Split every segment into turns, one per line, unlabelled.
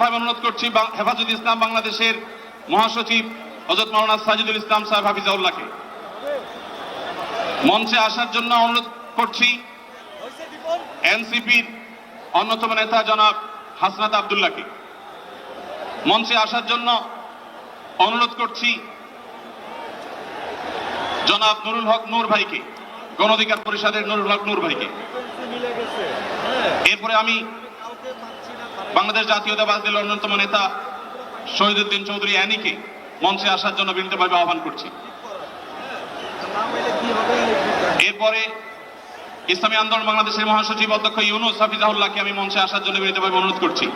অনুরোধ করছি হেফাজত ইসলাম বাংলাদেশের মহাসচিব হযরত মাওলানা সাজিদুল ইসলাম সাহেব হাফিজাউল্লাহকে মঞ্চে আসার জন্য অনুরোধ করছি। এনসিপির অন্যতম নেতা জনাব হাসনাত আব্দুল্লাহকে মঞ্চে আসার জন্য অনুরোধ করছি। জনাব নুরুল হক নূর ভাইকে, গণ অধিকার পরিষদের নুরুল হক নূর ভাইকে। এরপরে আমি বাংলাদেশ জাতীয়তাবাদী দলের অন্যতম নেতা শহীদুদ্দিন চৌধুরী অ্যানিকে মঞ্চে আসার জন্য বিনীতভাবে আহ্বান করছি। এরপরে ইসলামী আন্দোলন বাংলাদেশের মহাসচিব অধ্যক্ষ ইউনুস হাফিজাউল্লাহকে আমি মঞ্চে আসার জন্য বিনীতভাবে অনুরোধ করছি।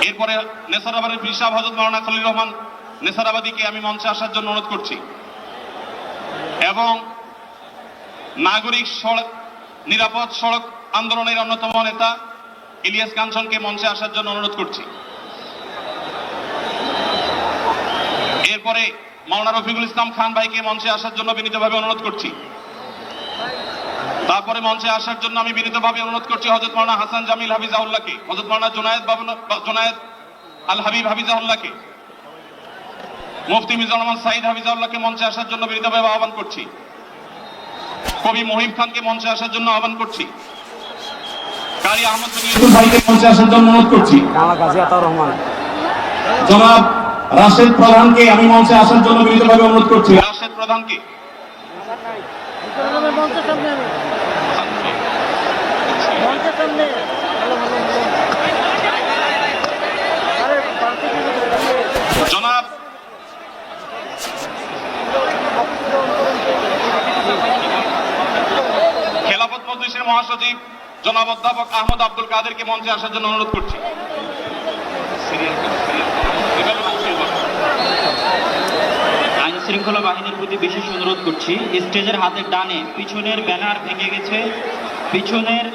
এরপরে নেসারাবাদের পীর সাহেব হযরত মাওলানা খলিল রহমান নেসারাবাদীকে আমি মঞ্চে আসার জন্য অনুরোধ করছি এবং নাগরিক নিরাপদ সড়ক আন্দোলনের অন্যতম নেতা ইলিয়াস কাঞ্চনকে মঞ্চে আসার জন্য অনুরোধ করছি। এরপরে মাওলানা রফিকুল ইসলাম খান ভাইকে মঞ্চে আসার জন্য বিনীতভাবে অনুরোধ করছি। তারপরে মঞ্চে আসার জন্য আমি বিনীতভাবে অনুরোধ করছি হযরত মাওলানা হাসান জামিল হাফিজাউল্লাহকে, হযরত মাওলানা জুনায়েদ আল হাবিব হাফিজাউল্লাহকে, মুফতি মিজানুর রহমান সাঈদ হাফিজাউল্লাহকে মঞ্চে আসার জন্য বিনীতভাবে আহ্বান করছি। কবি মহিব খানকে মঞ্চে আসার জন্য আহ্বান করছি। কারি আহমদ ভাইকে মঞ্চে আসার জন্য অনুরোধ করছি। জনাব রাশেদ প্রধানকে আমি মঞ্চে আসার জন্য বিনীতভাবে অনুরোধ করছি। রাশেদ প্রধানকে জনাব খেলাফত মজলিসের মহাসচিব জনাব অধ্যাপক আহমদ আব্দুল কাদেরকে মঞ্চে আসার জন্য অনুরোধ করছি।
আইন শৃঙ্খলা বাহিনীর প্রতি বিশেষ অনুরোধ করছি, স্টেজের হাতের ডানে পিছনের ব্যানার ভেঙে গেছে, পিছনের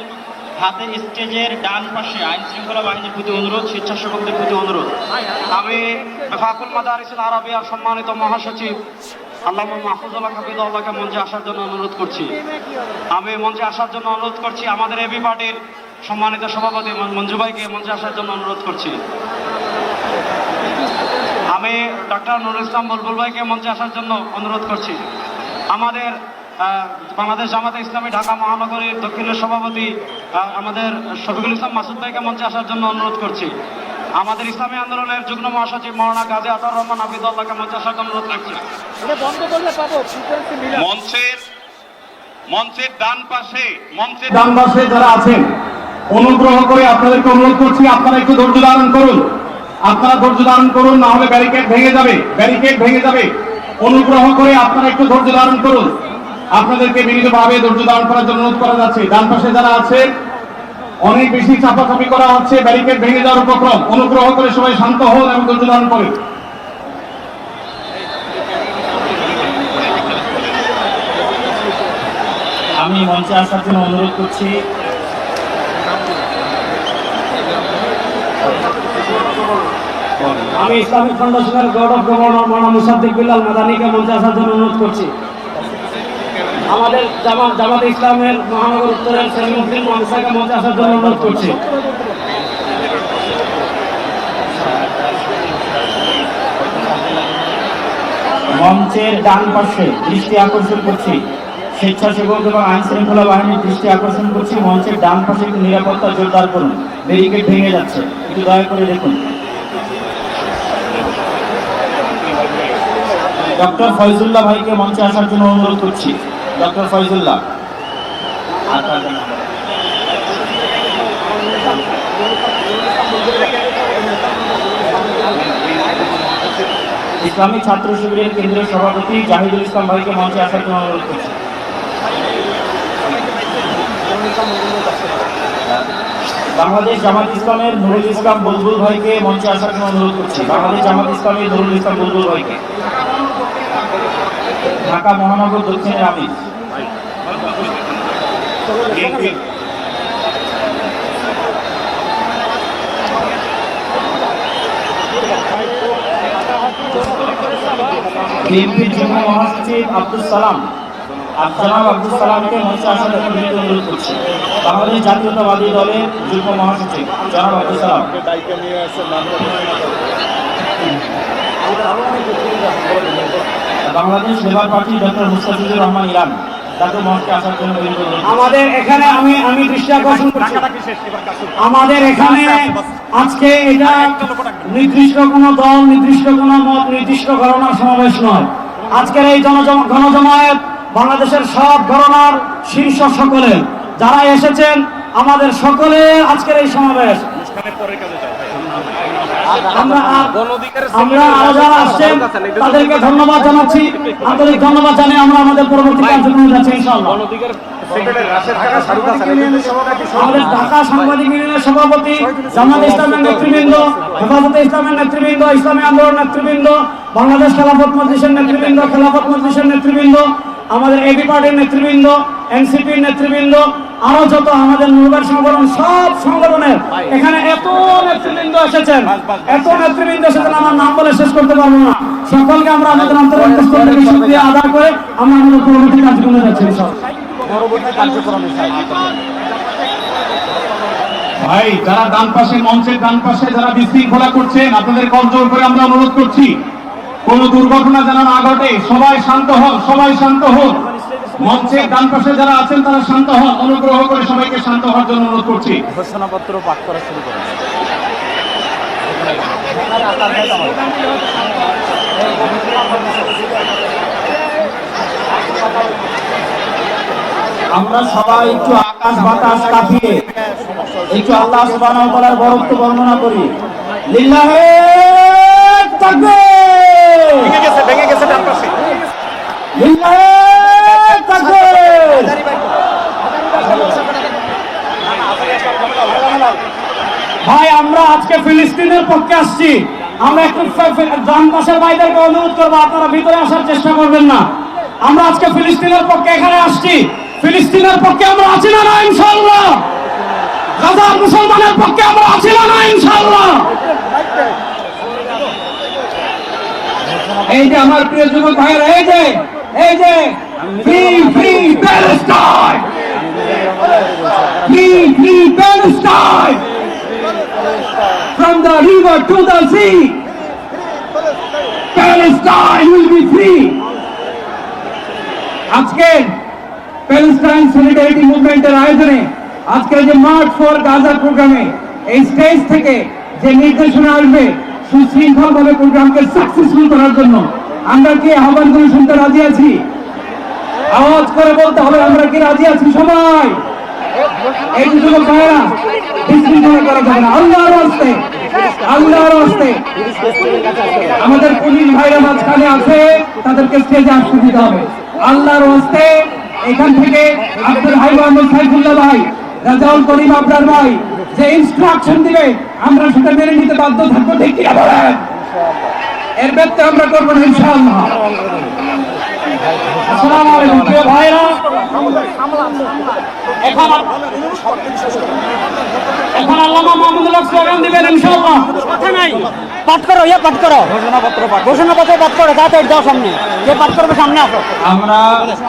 হাতে স্টেজের ডান পাশে আইন শৃঙ্খলা বাহিনীর প্রতি অনুরোধ, স্বেচ্ছাসেবকদের প্রতি অনুরোধ। আমি ফাকুল মাদারিসুল আরাবিয়ার সম্মানিত মহাসচিব আল্লামা মাহফুজুল্লাহ হাফিজাহুল্লাহকে মঞ্চে আসার জন্য অনুরোধ করছি। আমি মঞ্চে আসার জন্য অনুরোধ করছি আমাদের এবি পার্টির সম্মানিত সভাপতি মঞ্জু ভাইকে মঞ্চে আসার জন্য অনুরোধ করছি। আমি ডক্টর নুরুল ইসলাম বুলবুল ভাইকে মঞ্চে আসার জন্য অনুরোধ করছি। আমাদের বাংলাদেশ জামাতে ইসলামী ঢাকা মহানগরীর দক্ষিণের সভাপতি আমাদের শফিকুল ইসলাম মাসুদ ভাইকে মঞ্চে আসার জন্য অনুরোধ করছি। আমাদের ইসলামী আন্দোলনের যুগ্ম মহাসচিব মাওলানা গাজী আতাউর রহমান হাফিজাহুল্লাহকে মঞ্চে আসার জন্য অনুরোধ করছি।
মঞ্চের ডান পাশে যারা আছেন অনুগ্রহ করে আপনাদেরকে অনুরোধ করছি, আপনারা একটু ধৈর্য ধারণ করুন। না হলে ব্যারিকেড ভেঙে যাবে। অনুগ্রহ করে আপনারা একটু ধৈর্য ধারণ করুন। আপনাদেরকে বিনীতভাবে ধৈর্য ধারণ করার জন্য অনুরোধ করা যাচ্ছে। ডান পাশে যারা আছেন অনেক বেশি চাপাচাপি করা হচ্ছে, ব্যারিকেড ভেঙে যাওয়ার উপক্রম। অনুগ্রহ করে সবাই শান্ত হন এবং ধৈর্য ধারণ করুন।
আমি মঞ্চে আসার জন্য অনুরোধ করছি
আমি ইসলামিক ফাউন্ডেশনের বোর্ড অফ গভর্নর মাওলানা মুসাদ্দিক বিল্লাল মাদানীকে মঞ্চে আসার জন্য অনুরোধ করছি। আমাদের জামাত ইসলামের মহানগর উত্তরের সেলিমউদ্দিন মানসাকে মঞ্চে আসার জন্য অনুরোধ করছি।
মঞ্চের ডান পাশে দৃষ্টি আকর্ষণ করছি, স্বেচ্ছাসেবক এবং আইন শৃঙ্খলা বাহিনীর দৃষ্টি আকর্ষণ করছি। মঞ্চের ডান পাশে একটু নিরাপত্তা জোরদার করুন, ব্যারিকেড ভেঙে যাচ্ছে, একটু দয়া করে দেখুন। ডক্টর ফয়জুল্লাহ ভাইকে মঞ্চে আসার জন্য অনুরোধ করছি। ডক্টর ফয়জুল্লাহ। ইসলামী ছাত্র শিবিরের কেন্দ্রীয় সভাপতি জাহিদুল ইসলাম ভাইকে মঞ্চে আসার জন্য অনুরোধ করছি। বাংলাদেশ জামাত ইসলামের নুরুল ইসলাম বুলবুল ভাইকে মঞ্চে আসার জন্য অনুরোধ করছি। বাংলাদেশ জামাত ইসলামের নুরুল ইসলাম বুলবুল ভাইকে। ঢাকা মহানগর দক্ষিণের আমির বিএনপির যুগ্ম মহাসচিব আব্দুল সালাম
জনাব আব্দুল সালামকে মঞ্চে আসার জন্য বিনীত অনুরোধ করছি। বাংলাদেশ জাতীয়তাবাদী দলের যুগ্ম মহাসচিব জনাব Abdul Salam. Bangladesh labour party doctor Mustafizur Rahman Iran তাকে মঞ্চে আসার জন্য বিনীত অনুরোধ। আমাদের এখানে আমি দৃষ্টি আকর্ষণ করছি, আমাদের এখানে আজকে এটা নির্দিষ্ট কোনো দল, নির্দিষ্ট কোনো মত, নির্দিষ্ট ঘটনার সমাবেশ নয়। আজকের এই গণজমায়েত বাংলাদেশের সব ঘটনার শীর্ষ সকলে যারা এসেছেন, আমাদের সকলে আজকের এই সমাবেশ। আমরা আরো যারা আসছেন তাদেরকে ধন্যবাদ জানাচ্ছি, আন্তরিক ধন্যবাদ জানিয়ে আমরা আমাদের পরবর্তী কার্যক্রমে যাচ্ছি ইনশাআল্লাহ। আমাদের ঢাকা সাংবাদিক ইউনিয়নের সভাপতি, জামাত ইসলামের নেতৃবৃন্দ, হেফাজতে ইসলামের নেতৃবৃন্দ, ইসলামী আন্দোলন নেতৃবৃন্দ, বাংলাদেশ খেলাফত মজলিসের নেতৃবৃন্দ, খেলাফত মজলিসের নেতৃবৃন্দ, আমাদের এবি পার্টির নেতৃবৃন্দ, এনসিপির নেতৃবৃন্দ, আরো যত আমাদের নূরবাড়ি সংগঠন, সব সংগঠনের এখানে এত নেতৃবৃন্দ এসেছেন, আমার নাম বলে শেষ করতে পারবো না। সকলকে আমরা আমাদের অন্তর্গত স্তর থেকে শুকরিয়া আদায় করে আমরা আমাদের পরবর্তী কার্যক্রমে যাচ্ছি।
ভাই, যারা ডান পাশে, মঞ্চের ডান পাশে যারা বিশৃঙ্খলা করছেন, আপনাদের করজোর করে আমরা অনুরোধ করছি, কোন দুর্ঘটনা যেন না ঘটে। সবাই শান্ত হন, সবাই শান্ত হন। মঞ্চের ডান পাশে যারা আছেন তারা শান্ত হন, অনুগ্রহ করে সবাইকে শান্ত হওয়ার জন্য অনুরোধ করছি।
ঘোষণাপত্র পাঠ করা শুরু করুন। আমরা সবাই একটু আকাশ বাতাস কাঁপিয়ে একটু আল্লাহ সুবহানাহু ওয়া তাআলার বরত্ব বর্ণনা করি। লিল্লাহি তাকবীর, ভেঙে গেছে ডান পাশে। লিল্লাহি তাকবীর। ভাই, আমরা আজকে ফিলিস্তিনের পক্ষে আসছি। আমরা একটু ডান পাশের ভাইদেরকে অনুরোধ করবো, আপনারা ভিতরে আসার চেষ্টা করবেন না। আমরা আজকে ফিলিস্তিনের পক্ষে এখানে আসছি। ফিলিস্তিনের পক্ষে আমরা আছি না না ইনশাআল্লাহ? গাজার মুসলমানের পক্ষে আমরা আছি না না ইনশাআল্লাহ? এই যে আমার প্রিয় যুবক ভাইয়েরা, এই যে free free Palestine, free free Palestine, from the river to the sea, Palestine will be free. আজকে প্যালেস্টাইন সলিডারিটি মুভমেন্টের আয়োজনে আজকে যে মার্চ ফর গাজা প্রোগ্রামে এই স্টেজ থেকে যে নির্দেশনা আসবে সুশৃঙ্খলভাবে প্রোগ্রামকে সাকসেসফুল করার জন্য, আমরা কি আহ্বানগুলো শুনতে রাজি আছি? আওয়াজ করে বলতে হবে, আমরা কি রাজি আছি সবাই? এই যুবক ভাইরা, বিশৃঙ্খলা করা যাবে না। আল্লাহর রাস্তে, আল্লাহর রাস্তে। আমাদের পুলিশ ভাইরা মাঝখানে আছে, তাদেরকে স্টেজে আসতে দিতে হবে। আল্লাহর রাস্তে। এখান থেকে আব্দুল হাই মোহাম্মদ সাইফুল্লাহ ভাই, রাজাউল করিম আবরার ভাই যে ইনস্ট্রাকশন দিবে, আমরা সেটা মেনে নিতে বাধ্য থাকবো। ঠিক কিনা বলেন? এর ব্যত্যয় আমরা করবো না ইনশাআল্লাহ। আসসালামু আলাইকুম প্রিয় ভাইরা। এখন আল্লামা মাহমুদুল হক স্লোগান দিবেন ইনশাআল্লাহ। কথা নাই, পাঠ করো, পাঠ করো, ঘোষণাপত্র পাঠ করো, তাড়াতাড়ি দাও সামনে। যে পাঠ করবে সামনে আসো। আমরা,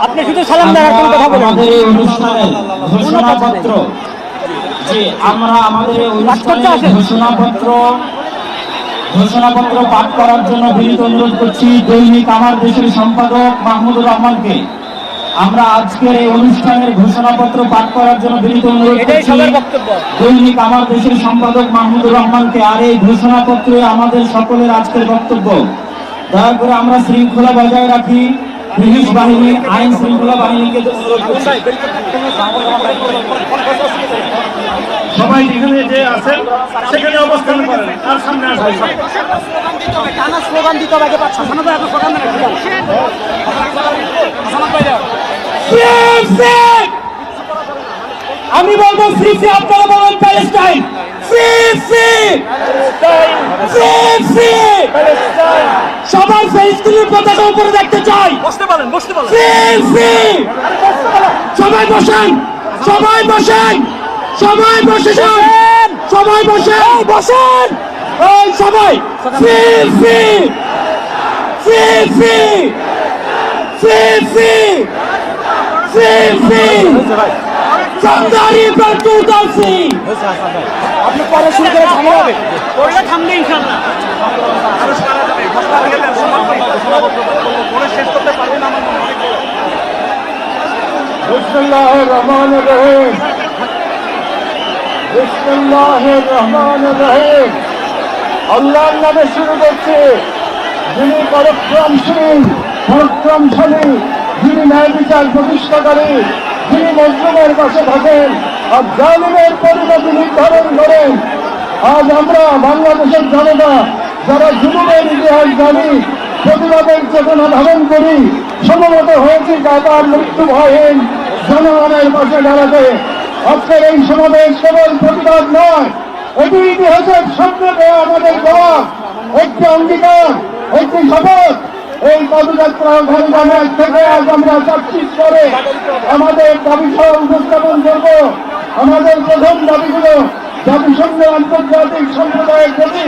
আপনি শুধু সালাম দেওয়ার কোনো কথা বলুন। আমাদের এই অনুষ্ঠানের ঘোষণাপত্র, যে আমরা আমাদের এই অনুষ্ঠানের ঘোষণাপত্র পাঠ করার জন্য বিনীত অনুরোধ করছি দৈনিক আমার দেশের সম্পাদক মাহমুদুর রহমানকে। আমরা আজকের এই অনুষ্ঠানের ঘোষণাপত্র পাঠ করার জন্য বিনীত অনুরোধ করছি দৈনিক আমার দেশের সম্পাদক মাহমুদুর রহমানকে। আর এই ঘোষণাপত্রে আমাদের সকলের আজকের বক্তব্য। দয়া করে আমরা শৃঙ্খলা বজায় রাখি। পুলিশ বাহিনী, আইন শৃঙ্খলা বাহিনীকে অনুরোধ করছি,
সবাই যেখানে যে আছেন সেখানে অবস্থান করেন, আর সামনে আসবেন।
স্লোগান দিতে হবে। আমি বলবো ফ্রি ফ্রি, আপনারা বলেন প্যালেস্টাইন। ফ্রি ফ্রি, সবাই ফিলিস্তিনের পতাকা উপরে দেখতে চাই। বসতে বলেন, ফ্রি ফ্রি। সবাই বসেন, সবাই বসেন, সবাই বসেন, সবাই বসেন, ওই সবাই। Free free, free free, free free, Free, free! Sangari for 2000!
আপনি পরে শুরু করে থামা হবে
ওরা থামবে ইনশাআল্লাহ।
বিসমিল্লাহির রহমানির রহিম বিসমিল্লাহির রহমানির রহিম আল্লাহর নামে শুরু করছি যিনি পরাক্রমশীল পরাক্রমশালী, যিনি ন্যায় বিচার প্রতিষ্ঠাকারী, যিনি মজলুমের পাশে থাকেন আর জালিমের পরিণতি নির্ধারণ করেন। আজ আমরা বাংলাদেশের জনতা যারা জুলুমের ইতিহাস জানি, প্রতিবাদের চেতনা ধারণ করি, সমবেত হয়েছি কাতার মৃত্যু ভয়হীন জনগণের পাশে দাঁড়াতে। আজকের এই সমাবেশ কেবল প্রতিবাদ নয়, এটি ইতিহাসের সামনে দেওয়া আমাদের দেওয়া একটি অঙ্গীকার, একটি শপথ। এই পদযাত্রা ঘরজানের থেকে আজ আমরা চাকচিক করে আমাদের দাবি সহ উপস্থাপন করব। আমাদের প্রথম দাবিগুলো জাতিসংঘ আন্তর্জাতিক সম্প্রদায়ের প্রতি,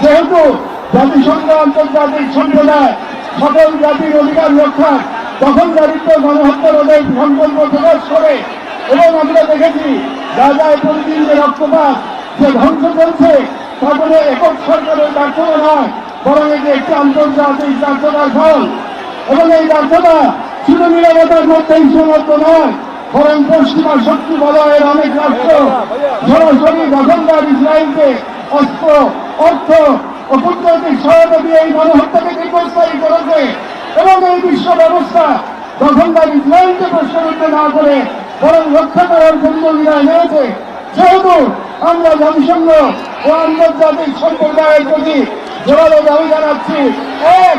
যেহেতু জাতিসংঘ আন্তর্জাতিক সম্প্রদায় সকল জাতির অধিকার রক্ষা, দখলদারিত্ব, গণহত্যা রোধের সংকল্প প্রকাশ করে এবং আমরা দেখেছি গাজায় প্রতিদিন যে রক্তপাত, যে ধ্বংস চলছে তা কোনো একক সরকারের ব্যর্থতা নয়, বরং এটি একটি আন্তর্জাতিক ব্যর্থতার ফল। এবং এই ব্যর্থতা শুধু নিরাপত্তার মধ্যেই সীমাবদ্ধ নয়, বরং পশ্চিমা শক্তি বলয়ের অনেক রাষ্ট্র সরাসরি দখলদার ইসরায়েলকে অস্ত্র, অর্থ ও কূটনৈতিক সহায়তা দিয়ে এই গণহত্যাকে দীর্ঘস্থায়ী করেছে। এবং এই বিশ্ব ব্যবস্থা দখলদার ইসরায়েলকে প্রশ্নবিদ্ধ না করে বরং রক্ষা করার জন্য বিদায় নিয়েছে। যেহেতু আমরা জাতিসংঘ ও আন্তর্জাতিক সম্প্রদায়ের প্রতি জোরালো দাবি জানাচ্ছি, এক,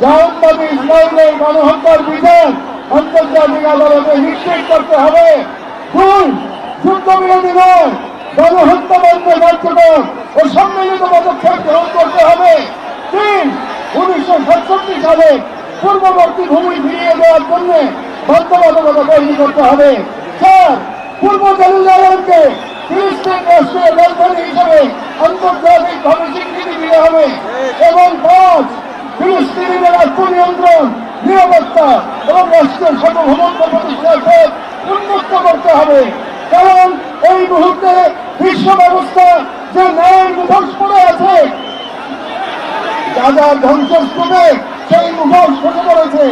জাহাজবাদী ইসরায়েলের গণহত্যার বিচার আন্তর্জাতিক আদালতে নিশ্চিত করতে হবে। দুই, যুদ্ধবিরোধী নয়, গণহত্যা বন্ধে কার্যকর ও সম্মিলিত পদক্ষেপ গ্রহণ করতে হবে। তিন, 1967 সালে পূর্ববর্তী ভূমি ফিরিয়ে দেওয়ার জন্য বাধ্যবাধকতা তৈরি করতে হবে। চার, পূর্ব জেরুজালেমকে ফিলিস্তিন রাষ্ট্রের রাজধানী হিসেবে আন্তর্জাতিকভাবে স্বীকৃতি দিতে হবে। এবং পাঁচ, ফিলিস্তিনিদের আত্মনিয়ন্ত্রণ, নিরাপত্তা এবং রাষ্ট্রের সার্বভৌমত্ব প্রতিষ্ঠার পথ উন্মুক্ত করতে হবে। কারণ এই মুহূর্তে বিশ্ব ব্যবস্থা যে ন্যায়ের মুখোশ পড়ে আছে, গাজার ধ্বংসস্তূপে সেই মুখোশ খসে পড়েছে।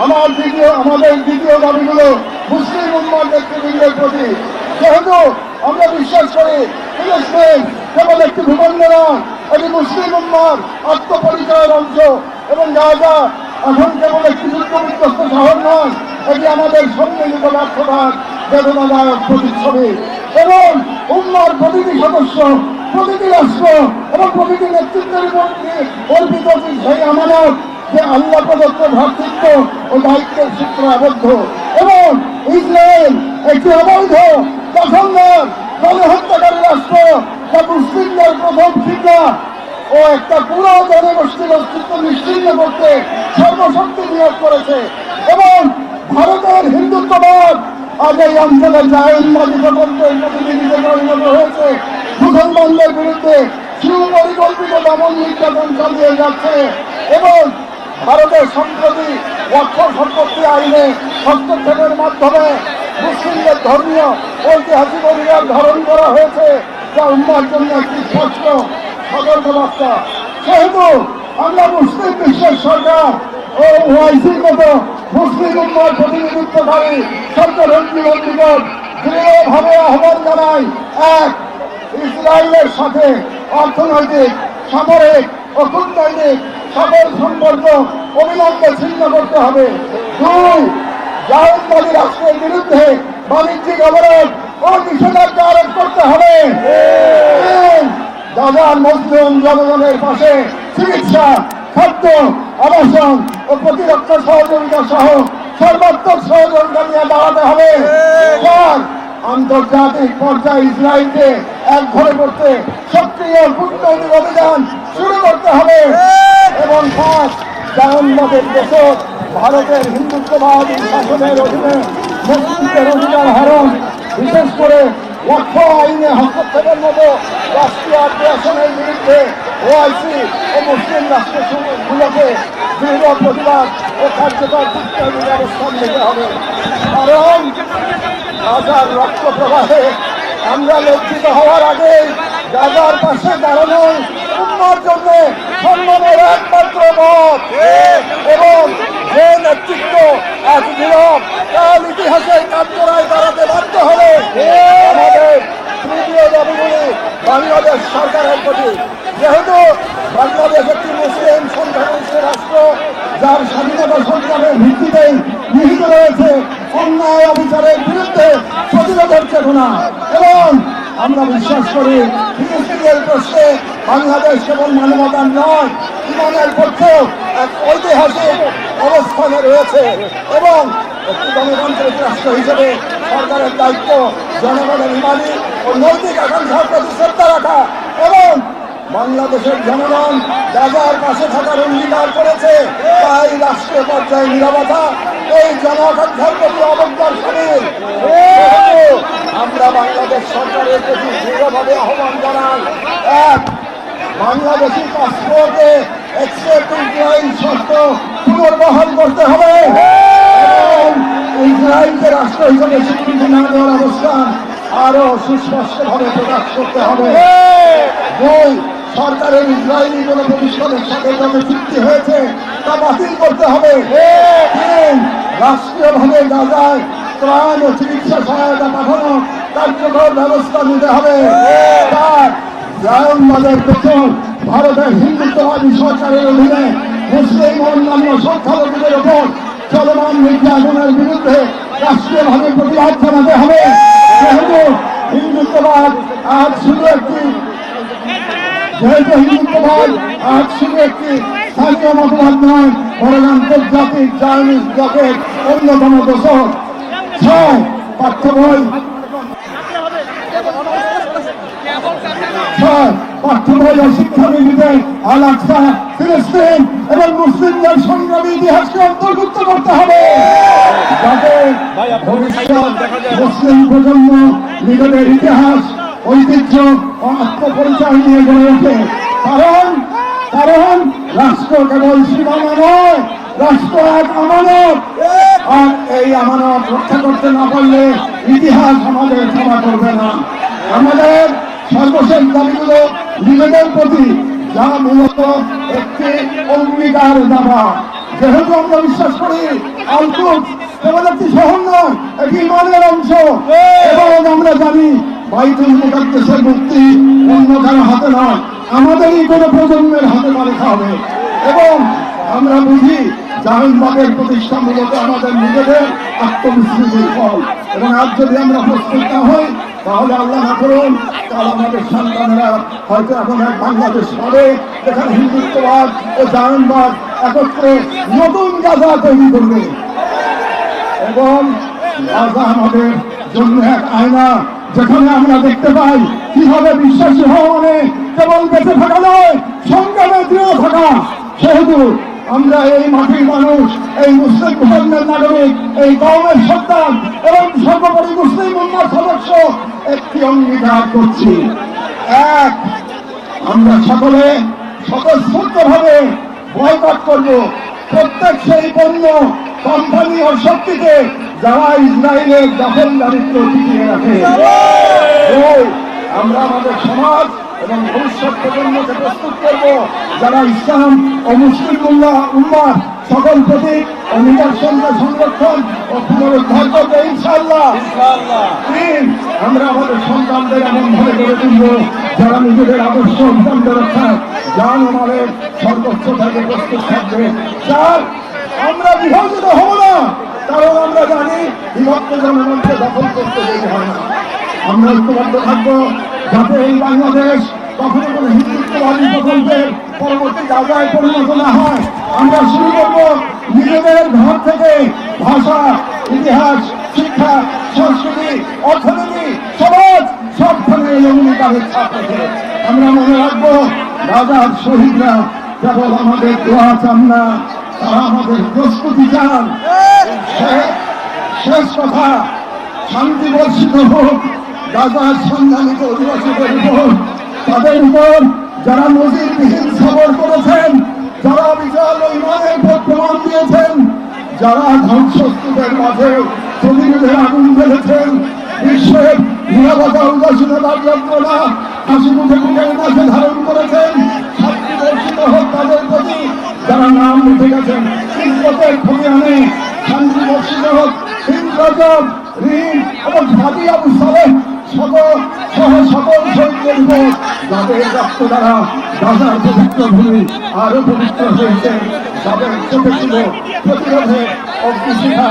আমাদের দ্বিতীয় দাবিগুলো মুসলিম উম্মার নেতৃবৃন্দের প্রতি। যেহেতু আমরা বিশ্বাস করি ফিলিস্তিন কেবল একটি ভূখণ্ড নয়, এটি মুসলিম উম্মার আত্মপরিচয়ের অংশ। এবং গাজা এখন কেবল একটি যুদ্ধ বিধ্বস্ত শহর নয়, এটি আমাদের সম্মিলিত ব্যর্থতার বেদনাদায়ক প্রতিচ্ছবি। এবং উম্মার প্রতিটি সদস্য, প্রতিটি রাষ্ট্র এবং প্রতিটি নেতৃত্বের অর্পিত সেই আমানত যে আল্লাহ প্রদত্ত ভ্রাতৃত্ব ও দায়িত্বের সূত্র আবদ্ধ। এবং ইসরায়েল একটি অবৈধ দখলদার গণহত্যাকারী রাষ্ট্র, যা মুসলিমদের প্রথম শিক্ষা ও একটা পুরো জনগোষ্ঠীর অস্তিত্ব নিশ্চিন্ন করতে সর্বশক্তি নিয়োগ করেছে। এবং ভারতের হিন্দুত্ববাদ আজ এই অঞ্চলের জায়নবাদী প্রকল্পের প্রতিনিধিতে পরিণত হয়েছে। মুসলমানদের বিরুদ্ধে সুপরিকল্পিত দমন নির্যাতন চালিয়ে যাচ্ছে। এবং ভারতের সম্প্রতি লক্ষ্য সম্পত্তি আইনে হস্তক্ষেপের মাধ্যমে মুসলিমদের ধর্মীয় ঐতিহাসিক অধিকার ধারণ করা হয়েছে, যা উম্মার জন্য একটি স্পষ্ট সতর্কবার্তা। যেহেতু আমরা মুসলিম বিশ্বের সরকার ও ওআইসির মতো মুসলিম উম্মার প্রতিনিধিত্বকারী সরকারের নিকট দৃঢ়ভাবে আহ্বান জানাই, এক, ইসরায়েলের সাথে অর্থনৈতিক, সামরিক ও কূটনৈতিক সকল সম্পর্ক অবিলম্বে ছিন্ন করতে হবে। দুই, জায়নবাদী রাষ্ট্রের বিরুদ্ধে বাণিজ্যিক অবরোধ ও নিষেধাজ্ঞা আরোপ করতে হবে। তিন, গাজার মুসলিম জনগণের পাশে চিকিৎসা, খাদ্য, আবাসন ও প্রতিরক্ষা সহযোগিতা সহ সর্বাত্মক সহযোগিতা নিয়ে দাঁড়াতে হবে। চার, আন্তর্জাতিক পর্যায়ে ইসরায়েলকে এক ঘরে করতে সক্রিয় কূটনৈতিক অভিযান শুরু করতে হবে। এবং পাঁচ, জায়নবাদের দেশে ভারতের হিন্দুত্ববাদী শাসনের অধীনে মুসলিমদের অধিকার হরণ, বিশেষ করে লক্ষ্য আইনে হস্তক্ষেপের মতো রাষ্ট্রীয় আগ্রাসনের বিরুদ্ধে ওআইসি ও মুসলিম রাষ্ট্রগুলোকে দৃঢ় প্রতিবাদ ও কার্যকর যুক্তি অবস্থান নিতে হবে। কারণ গাজার রক্ত প্রবাহে আমরা লজ্জিত হওয়ার আগে গাজার পাশে দাঁড়ানো উম্মার জন্য সম্মানের একমাত্র পথ। এবং যে নেতৃত্ব আজ নীরব কাল ইতিহাসের কার্যরায় দাঁড়াতে বাধ্য হবে। আমাদের তৃতীয় দাবিগুলি বাংলাদেশ সরকারের প্রতি, যেহেতু বাংলাদেশ একটি মুসলিম সংখ্যাগরিষ্ঠ রাষ্ট্র যার স্বাধীনতা সংগ্রামের ভিত্তিতেই নিহিত রয়েছে অন্যায় অবিচারের বিরুদ্ধে প্রতিরোধের চেতনা। এবং আমরা বিশ্বাস করি ফিলিস্তিনের প্রশ্নে বাংলাদেশ কেবল মানবতার নয়, ইমানের পক্ষেও এক ঐতিহাসিক অবস্থানে রয়েছে। এবং একটি গণতান্ত্রিক রাষ্ট্র হিসেবে সরকারের দায়িত্ব জনগণের ইমানি ও নৈতিক আকাঙ্ক্ষার প্রতি শ্রদ্ধা রাখা। এবং বাংলাদেশের জনগণ গাজার পাশে থাকার অঙ্গীকার করেছে, তাই রাষ্ট্রীয় পর্যায়ে নীরবতা এই জন আকাঙ্ক্ষার প্রতি অবজ্ঞার সামিল। আমরা বাংলাদেশ সরকারের প্রতি দৃঢ়ভাবে আহ্বান জানাই, এক, বাংলাদেশি পাসপোর্টে এক্সেপ্ট ইসরায়েল শর্ত পুনর্বহাল করতে হবে এবং ইসরায়েলকে রাষ্ট্র হিসেবে স্বীকৃতি না দেওয়ার অবস্থান আরো সুস্পষ্টভাবে প্রকাশ করতে হবে। দুই, সরকারের ইসরায়েলি কোন প্রতিষ্ঠানের সাথে যত চুক্তি হয়েছে তা বাতিল করতে হবে। তিন, রাষ্ট্রীয়ভাবে গাজায় ত্রাণ ও চিকিৎসা সহায়তা পাঠানো কার্যকর ব্যবস্থা নিতে হবে। চার, জায়নবাদের পেছন ভারতের হিন্দুত্ববাদী সরকারের অধীনে মুসলিম ও অন্যান্য সংখ্যালঘুদের ওপর চলমান নির্যাতনের বিরুদ্ধে রাষ্ট্রীয়ভাবে প্রতিবাদ জানাতে হবে। যেহেতু হিন্দুত্ববাদ আজ শুধু একটি স্থানীয় মতবাদ নয়, বরং আন্তর্জাতিক জায়নিস্ট ব্লকের অন্যতম দোষর। ছয়, পাঠ্য বই ও শিক্ষাবিধিতে আল আকসা, ফিলিস্তিন এবং মুসলিমদের সংগ্রামী ইতিহাসকে অন্তর্ভুক্ত করতে হবে, যাতে ভবিষ্যৎ মুসলিম প্রজন্ম নিজেদের ইতিহাস, ঐতিহ্য ও আত্মপরিচয় নিয়ে গড়ে ওঠে। কারণ রাষ্ট্র কেবল সীমানা নয়, রাষ্ট্র এক আমানত, আর এই আমানত রক্ষা করতে না পারলে ইতিহাস আমাদের ক্ষমা করবে না। আমাদের সর্বশেষ দাবিগুলো নিজেদের প্রতি, যা মূলত একটি অঙ্গীকার দাবা। যেহেতু আমরা বিশ্বাস করি আল-কুদস কেবল একটি শহর নয়, এটি ইমানের অংশ, এবং আমরা জানি বাইতুল মুকাদ্দাসের মুক্তি অন্য কারো হাতে নয়, আমাদেরই কোনো প্রজন্মের হাতে মালিকা হবে। এবং আমরা বুঝি জাহিনবাগের প্রতিষ্ঠা মূলত আমাদের নিজেদের আত্মবিস্মৃতির ফল। এবং আজ যদি আমরা প্রস্তুত না হই, তাহলে আল্লাহ না করুন কাল আমাদের সন্তানেরা হয়তো এখন এক বাংলাদেশ হবে যেখানে হিন্দুত্ববাদ ও জাহিনবাদ একত্রে নতুন গাজা তৈরি করবে। এবং গাজা আমাদের জন্য এক আয়না, যেখানে আমরা দেখতে পাই কিভাবে বিশ্বাসী হওয়া মানে কেবল বেঁচে থাকা নয়, সংগ্রামে দৃঢ় থাকা। সেহেতু আমরা এই মাটির মানুষ, এই মুসলিম ধর্মের নাগরিক, এই কওমের সন্তান এবং সর্বোপরি মুসলিম উম্মার সদস্য একটি অঙ্গীকার করছি। এক, আমরা সকলে স্বতঃস্ফূর্তভাবে বয়কট করব প্রত্যেক সেই পণ্য, কোম্পানি ও শক্তিকে যারা ইসরায়েলের দখলদারিত্ব টিকিয়ে রাখে। আমরা আমাদের সমাজ এবং ভবিষ্যৎ প্রজন্মকে প্রস্তুত করব যারা ইসলাম ও মুসলিম উম্মার সকল প্রতীক ও নিদর্শনকে সংরক্ষণ ও পুনরুদ্ধার করবে ইনশাআল্লাহ। তিন, আমরা আমাদের সন্তানদের এমন ভাবে গড়ে তুলব যারা নিজেদের আদর্শ অভিযান রক্ষায় জান ও মালের সর্বোচ্চ থেকে প্রস্তুত থাকবে। চার, আমরা বিভাজিত হব না, কারণ আমরা জানি বিভক্ত জনগণকে দখল করতে দেরি হয় না। আমরা ঐক্যবদ্ধ থাকবো যাতে এই বাংলাদেশ কখনো কোনো হিন্দুত্ববাদী প্রকল্পের পরবর্তী জায়গায় পরিণত না হয়। আমরা শুরু করবো নিজেদের ঘর থেকে, ভাষা, ইতিহাস, শিক্ষা, সংস্কৃতি, অর্থনীতি, সমাজ সবখানে এই অঙ্গীকারের ছাপ রেখে আমরা মনে রাখবো রাজার শহীদরা কেবল আমাদের দোয়া চান না, তারা আমাদের প্রস্তুতি চান। শেষ কথা, শান্তি বর্ষিত হোক গাজার সংগ্রামিত অধিবাসীদের উপর, তাদের উপর যারা নজিরবিহীন সবর করেছেন, যারা বিশাল ইমানের পথ প্রমাণ দিয়েছেন, যারা ধ্বংসস্তূপের মাঝে প্রতিরোধের আগুন জ্বেলেছেন, বিশ্বের নিরাপত্তা উদাসীনতার যন্ত্রণা হাসি মুখে বুকের মাঝে ধারণ করেছেন, শাস্তি বর্ষিত হোক তাদের প্রতি। যারা নাম উঠে গেছেন ইজ্জতের খতিয়ানে, শান্তি বর্ষিত হোক ইন্দ্রজব, ঋণ এবং ভাবি আবু সালেহ সহ সকল শহীদদের উপর, যাদের রক্ত দ্বারা গাজার পবিত্র ভূমি আরো পবিত্র হয়েছে, যাদের চোখে ছিল প্রতিরোধের অগ্নিশিখা,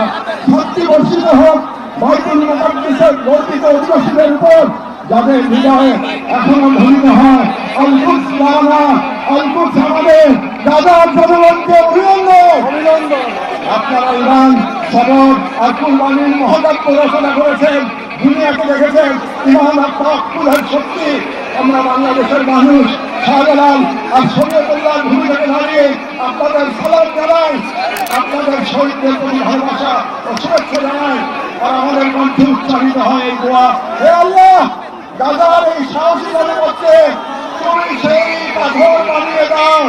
শান্তি বর্ষিত হোক বাইতুল মুকাদ্দাসের বর্ধিত অধিবাসীদের উপর, যাদের হৃদয়ে এখনো ধ্বনিত হয় আল-কুদস লানা, আল-কুদস আমাদের। গাজার জনগণকে অভিনন্দন। আপনারা ইরান সবর আর কুরবানির মহোৎসব রচনা করেছেন, দুনিয়াকে দেখেছেন ইমান আর তাওয়াক্কুলের শক্তি। আমরা বাংলাদেশের মানুষ শাহজালাল আর শরীয়তুল্লাহর ভূমি থেকে দাঁড়িয়ে আপনাদের সালাম জানাই, আপনাদের শহীদদের প্রতি ভালোবাসা ও শুভেচ্ছা জানাই। আর আমাদের কণ্ঠে উচ্চারিত হয় এই দোয়া, হে আল্লাহ, গাজার এই সাহসী জনপদকে তুমি সেই পাথর বানিয়ে দাও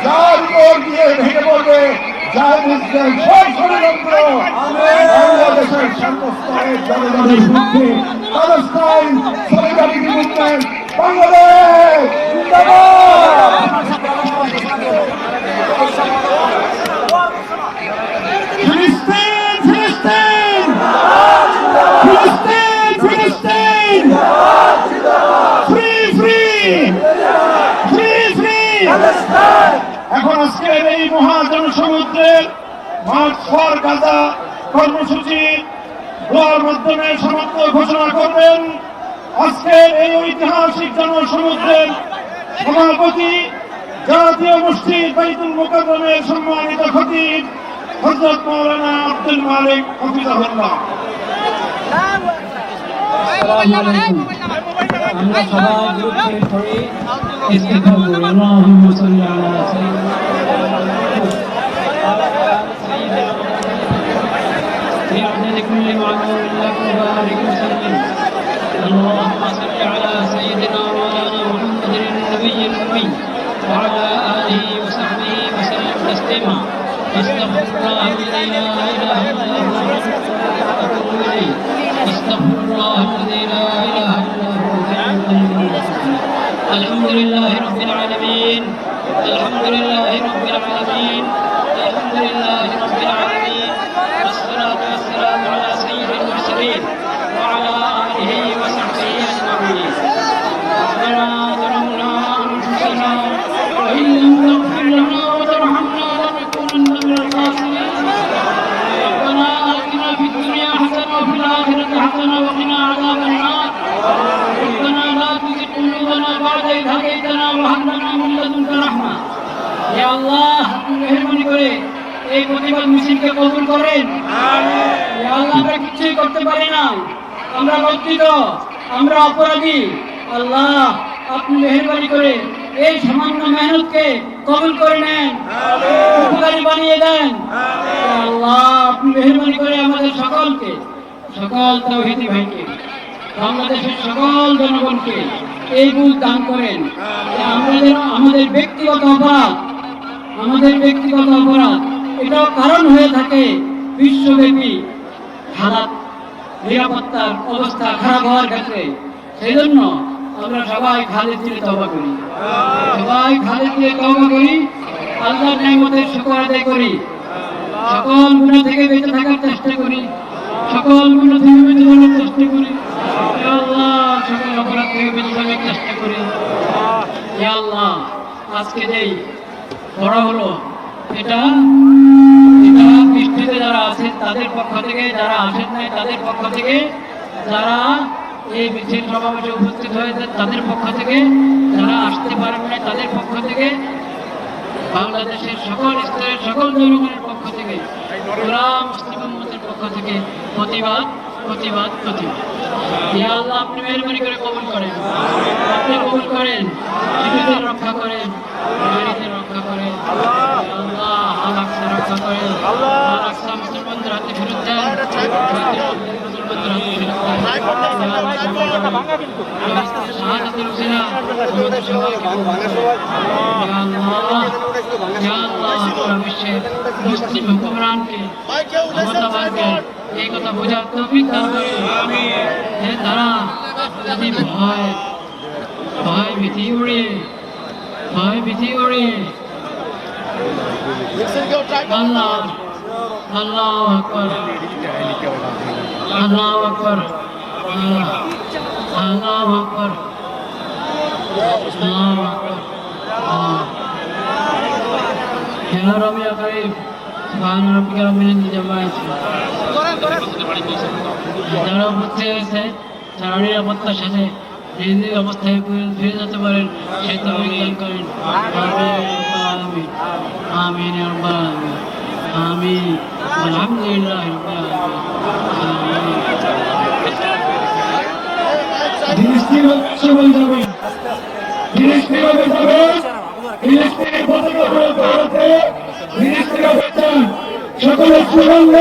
যার উপর দিয়ে ভেঙে পড়বে যার মধ্যে সব ষড়যন্ত্র বাংলাদেশের সর্বস্তরের জনগণের বিরুদ্ধে। প্যালেস্টাইন সলিডারিটি মুভমেন্ট বাংলাদেশ জিন্দাবাদ। ফিলিস্তিন, ফিলিস্তিন, ফিলিস্তিন, ফিলিস্তিন, ফ্রি, ফ্রি, ফ্রি, ফ্রি। এখন আজকের এই মহাজনসমুদ্রের মার্চ ফর গাজা কর্মসূচি দোয়ার মাধ্যমে সমাপ্ত ঘোষণা করবেন আজকের এই ঐতিহাসিক জনসমুদ্রের সভাপতি, জাতীয় মসজিদ বাইতুল মুকাররমের সম্মানিত খতিব হযরত মাওলানা আব্দুল মালিক হাফিজাহুল্লাহ।
আমরা সবাই গ্রুপ করে ইস্তেগফার করি। আল্লাহুম্মা সাল্লি আলা সাইয়্যিদিনা في عدد كل معلوم لك وبارك وسلم. اللهم صل على سيدنا مولانا محمد النبي الأمي وعلى آله وصحبه وسلم تسليما. استغفر الله الذي لا إله إلا هو وأتوب إليه. استغفر الله الذي لا إله إلا هو الحمد لله رب العالمين. الحمد لله رب العالمين. الحمد لله رب العالمين. والصلاة والسلام على سيد المرسلين وعلى آله وصحبه أجمعين. ربنا ظلمنا أنفسنا وإن لم تغفر لنا وترحمنا لنكونن من الخاسرين. ربنا آتنا في الدنيا حسنة وفي الآخرة حسنة وقنا عذاب النار. ربنا لا تزغ قلوبنا بعد إذ هديتنا وهب لنا من لدنك رحمة. يا الله, আপনি মেহেরবানি করে এই প্রতিবাদ মিছিলকে কবুল করেন। ইয়া আল্লাহ, আমরা কিছুই করতে পারি না, আমরা লজ্জিত, আমরা অপরাধী। আল্লাহ, আপনি মেহেরবানি করে এই সামান্য মেহনতকে কবুল করে নেন, উপকারী বানিয়ে দেন। ইয়া আল্লাহ, আপনি মেহেরবানি করে আমাদের সকলকে, সকল তাওহীদি ভাইকে, বাংলাদেশের সকল জনগণকে এই বুঝ দান করেন যে আমরা যেন আমাদের ব্যক্তিগত অপরাধ এটাও কারণ হয়ে থাকে বিশ্বব্যাপী হালাত, নিরাপত্তার অবস্থা খারাপ হওয়ার ক্ষেত্রে। সেই জন্য আমরা সবাই খালেদ দিলে তওবা করি, আল্লাহর নিয়ামতের শুকর আদায় করি, সকল গুনাহ থেকে বেঁচে থাকার চেষ্টা করি, সকল গুনাহ থেকে বেঁচে থাকার চেষ্টা করি। ইয়া আল্লাহ, সকল অপরাধ থেকে বেঁচে থাকার চেষ্টা করি। ইয়া আল্লাহ, আজকে যেই বড় হলো এটা বৃষ্টিতে যারা আছেন তাদের পক্ষ থেকে, যারা আসেন নাই তাদের পক্ষ থেকে, যারা এই মিছিল সমাবেশে উপস্থিত হয়েছে তাদের পক্ষ থেকে, যারা আসতে পারেন নাই তাদের পক্ষ থেকে, বাংলাদেশের সকল স্তরের সকল জনগণের পক্ষ থেকে, পুরা মুসলিম উম্মতের পক্ষ থেকে প্রতিবাদ প্রতিবাদ প্রতিবাদ। ইয়া আল্লাহ, আপনি মেহেরবানি করে কবুল করেন, আপনি কবুল করেন, শিশুদের রক্ষা করেন, নারীদের রক্ষা করেন। আল্লাহ, আল-আকসা রক্ষা করেন, আল-আকসা মুসলমানদের হাতে ফেরত দেন, মুসলমানদের হাতে ফেরত দেন।
শাহাদাতের উসিলা আমাদের সবাইকে ইয়া আল্লাহ পুরো বিশ্বের মুসলিম হুকুমরানকে ক্ষমতাবানকে এই কথা বোঝার তৌফিক দান করে যে তারা যদি ভয় ভীতি উড়িয়ে আল্লাহ আল্লাহু আকবার আল্লাহু আকবার আল্লাহু আকবার আল্লাহু আকবার ইয়া রাব্বি ইয়া কারীম সুবহান রাব্বিকা রাব্বিল ইজ্জাতি আম্মা ইয়াসিফুন যারা উপস্থিত হয়েছে তারা নিরাপত্তার সাথে নিজ অবস্থায় ফিরে যেতে পারেন সেই তৌফিক দান করেন আমিন আমিন ইয়া রাব্বাল আলামিন আমিন আলহামদুলিল্লাহ রাব্বিল আলামিন
সকলের সুগন্ধ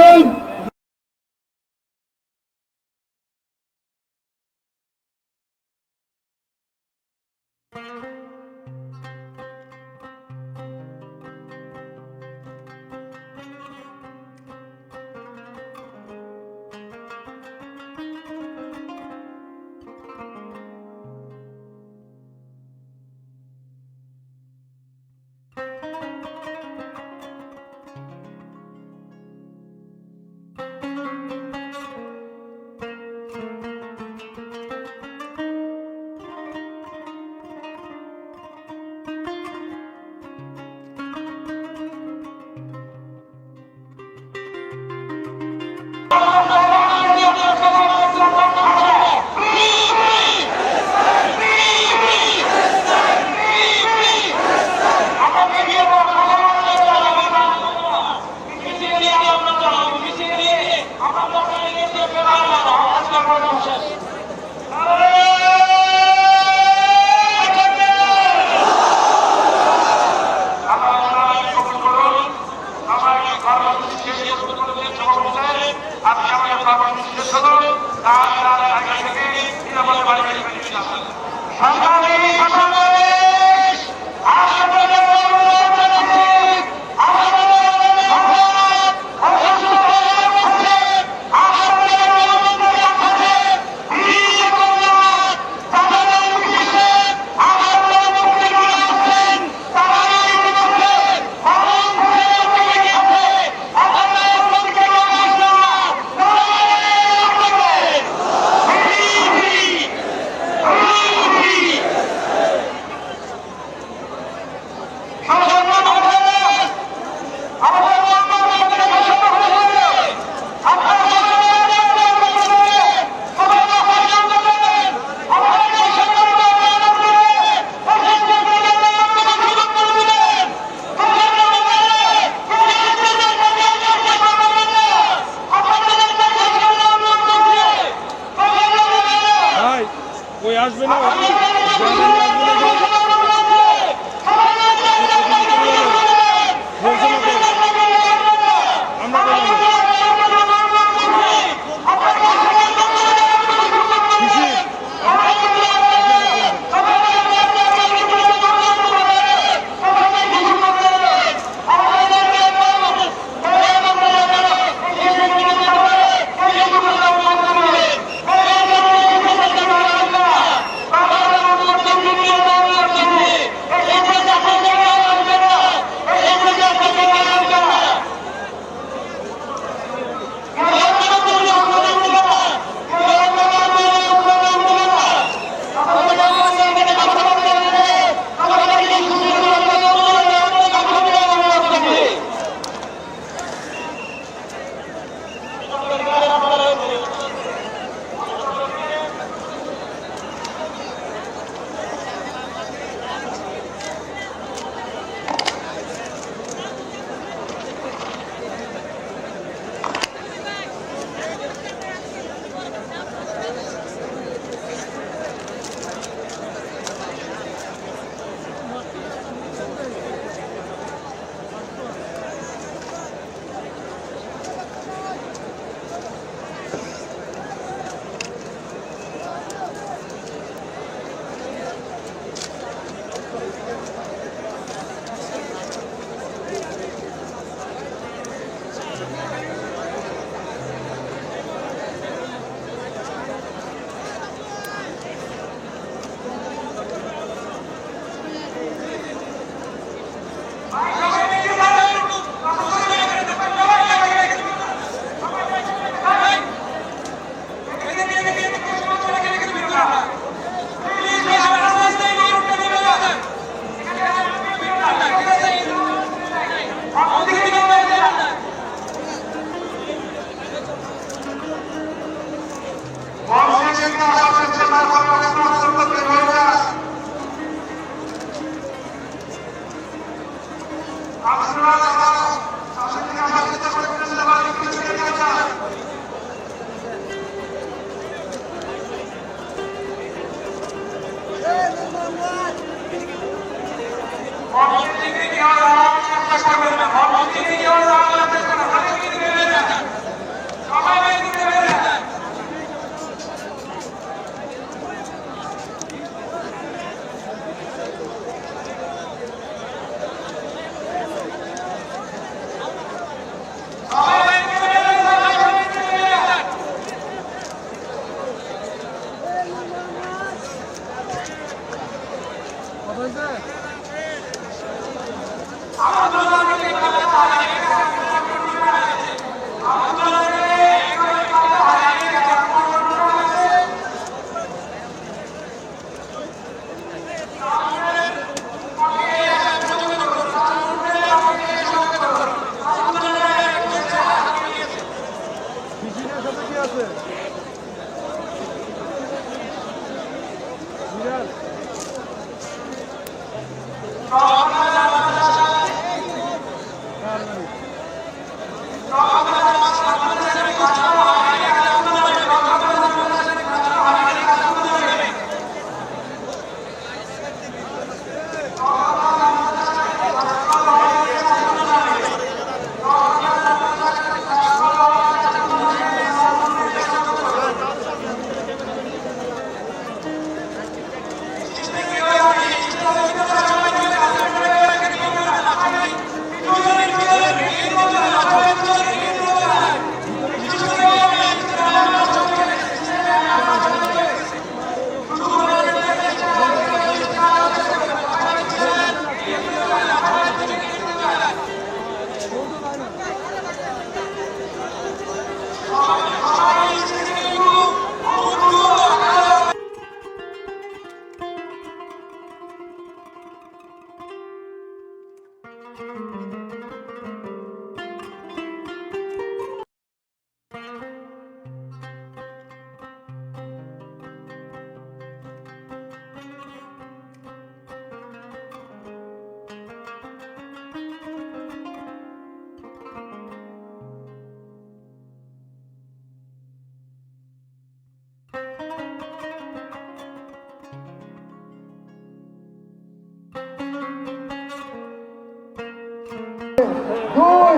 দুই,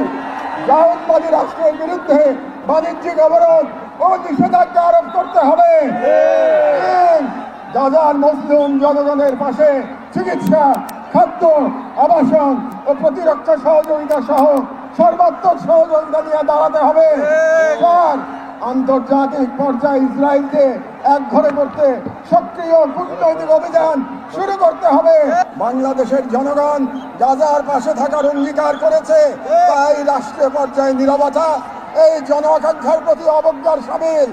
জাতীয়তাবাদী রাষ্ট্রের বিরুদ্ধে বাণিজ্যিক অবরোধ ও নিষেধাজ্ঞা আরোপ করতে হবে। তিন, গাজার মুসলিম জনগণের পাশে চিকিৎসা, খাদ্য, আবাসন ও প্রতিরক্ষা সহযোগিতা সহ সর্বাত্মক সহযোগিতা নিয়ে দাঁড়াতে হবে। চার, আন্তর্জাতিক পর্যায়ে ইসরায়েলকে একঘরে করতে সক্রিয় কূটনৈতিক অভিযান শুরু করতে হবে। বাংলাদেশের জনগণ গাজার পাশে থাকার অঙ্গীকার করেছে, তাই রাষ্ট্রীয় পর্যায়ে নীরবতা এই জন আকাঙ্ক্ষার প্রতি অবজ্ঞার সামিল।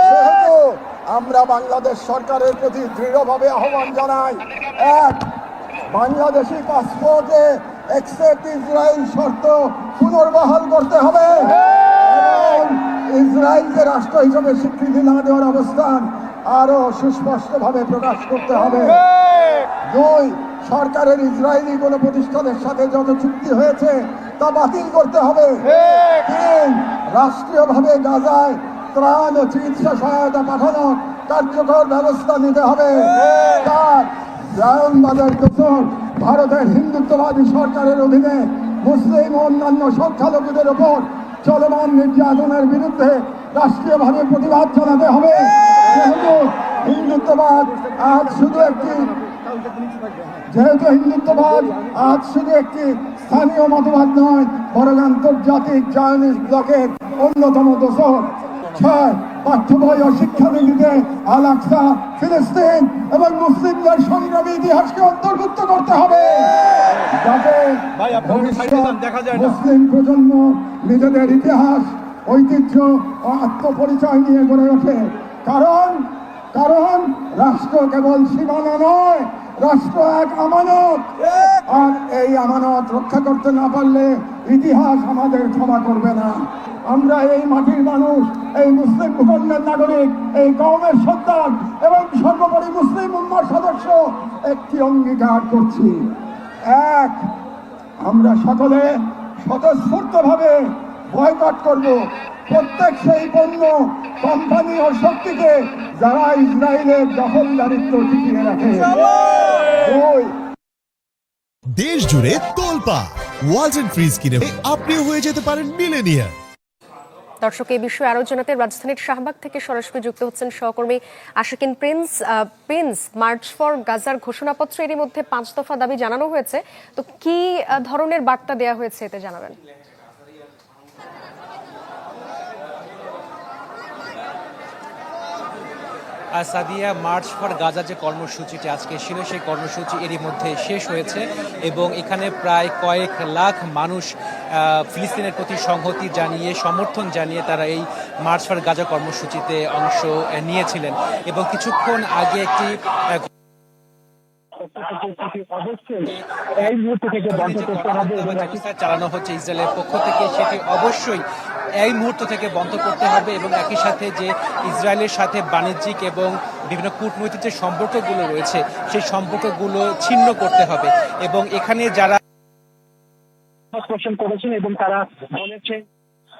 সেহেতু আমরা বাংলাদেশ সরকারের প্রতি দৃঢ়ভাবে আহ্বান জানাই, এক, বাংলাদেশি পাসপোর্টে অ্যাকসেপ্ট ইসরায়েল শর্ত পুনর্বহাল করতে হবে এবং ইসরায়েলকে রাষ্ট্র হিসেবে স্বীকৃতি না দেওয়ার অবস্থান আরো সুস্পষ্টভাবে প্রকাশ করতে হবে। দুই, সরকারের ইসরায়েলি কোনো প্রতিষ্ঠানের সাথে যত চুক্তি হয়েছে তা বাতিল করতে হবে। তিন, রাষ্ট্রীয়ভাবে গাজায় ত্রাণ ও চিকিৎসা সহায়তা পাঠানোর কার্যকর ব্যবস্থা নিতে হবে। চার, জায়নবাদের দোষর ভারতের হিন্দুত্ববাদী সরকারের অধীনে মুসলিম ও অন্যান্য সংখ্যালঘুদের ওপর চলমান নির্যাতনের বিরুদ্ধে রাষ্ট্রীয়ভাবে প্রতিবাদ জানাতে হবে। যেহেতু হিন্দুত্ববাদ আজ শুধু একটি স্থানীয় মতবাদ নয়, বরং আন্তর্জাতিক জায়নিস্ট ব্লকের অন্যতম দোষর। ছয়, পাঠ্য বই ও শিক্ষানীতিতে আল আকসা, ফিলিস্তিন এবং মুসলিমদের সংগ্রামী ইতিহাসকে অন্তর্ভুক্ত করতে হবে, যাতে মুসলিম প্রজন্ম নিজেদের ইতিহাস, ঐতিহ্য ও আত্মপরিচয় নিয়ে গড়ে ওঠে। কারণ রাষ্ট্র কেবল সীমানা নয়, রাষ্ট্র এক আমানত, আর এই আমানত রক্ষা করতে না পারলে ইতিহাস আমাদের ক্ষমা করবে না। আমরা এই মাটির মানুষ, এই মুসলিম ভূখণ্ডের নাগরিক, এই কওমের সন্তান এবং সর্বোপরি মুসলিম উম্মার সদস্য একটি অঙ্গীকার করছি, এক, আমরা সকলে স্বতঃস্ফূর্তভাবে বয়কট করব প্রত্যেক সেই পণ্য, কোম্পানি ও শক্তিকে যারা ইসরায়েলের দখলদারিত্ব টিকিয়ে রাখে। দুই,
দেশ জুড়ে তোলপা ওয়ালটন ফ্রিজ কিনে আপনিও হয়ে যেতে পারেন মিলেনিয়ার।
দর্শক, এই বিষয়ে আরো জানাতে রাজধানীর শাহবাগ থেকে সরাসরি যুক্ত হচ্ছেন সহকর্মী Ashikin Prince. Prince, March for গাজার ঘোষণাপত্র এরই মধ্যে 5 দফা দাবি জানানো হয়েছে, তো কি ধরনের বার্তা দেওয়া হয়েছে এতে জানাবেন?
সাদিয়া, মার্চ ফর গাজা যে কর্মসূচিটি আজকে ছিল সেই কর্মসূচি এরই মধ্যে শেষ হয়েছে এবং এখানে প্রায় কয়েক লাখ মানুষ ফিলিস্তিনের প্রতি সংহতি জানিয়ে, সমর্থন জানিয়ে তারা এই মার্চ ফর গাজা কর্মসূচিতে অংশ নিয়েছিলেন এবং কিছুক্ষণ আগে একটি
এই মুহূর্ত থেকে বন্ধ করতে হবে এবং
চালানো হচ্ছে ইসরায়েলের পক্ষ থেকে, সেটি অবশ্যই এই মুহূর্ত থেকে বন্ধ করতে হবে এবং একই সাথে যে ইসরায়েলের সাথে বাণিজ্যিক এবং বিভিন্ন কূটনৈতিক যে সম্পর্কগুলো রয়েছে সেই সম্পর্কগুলো ছিন্ন করতে হবে এবং এখানে যারা
পোষণ করেছেন এবং তারা বলেছেন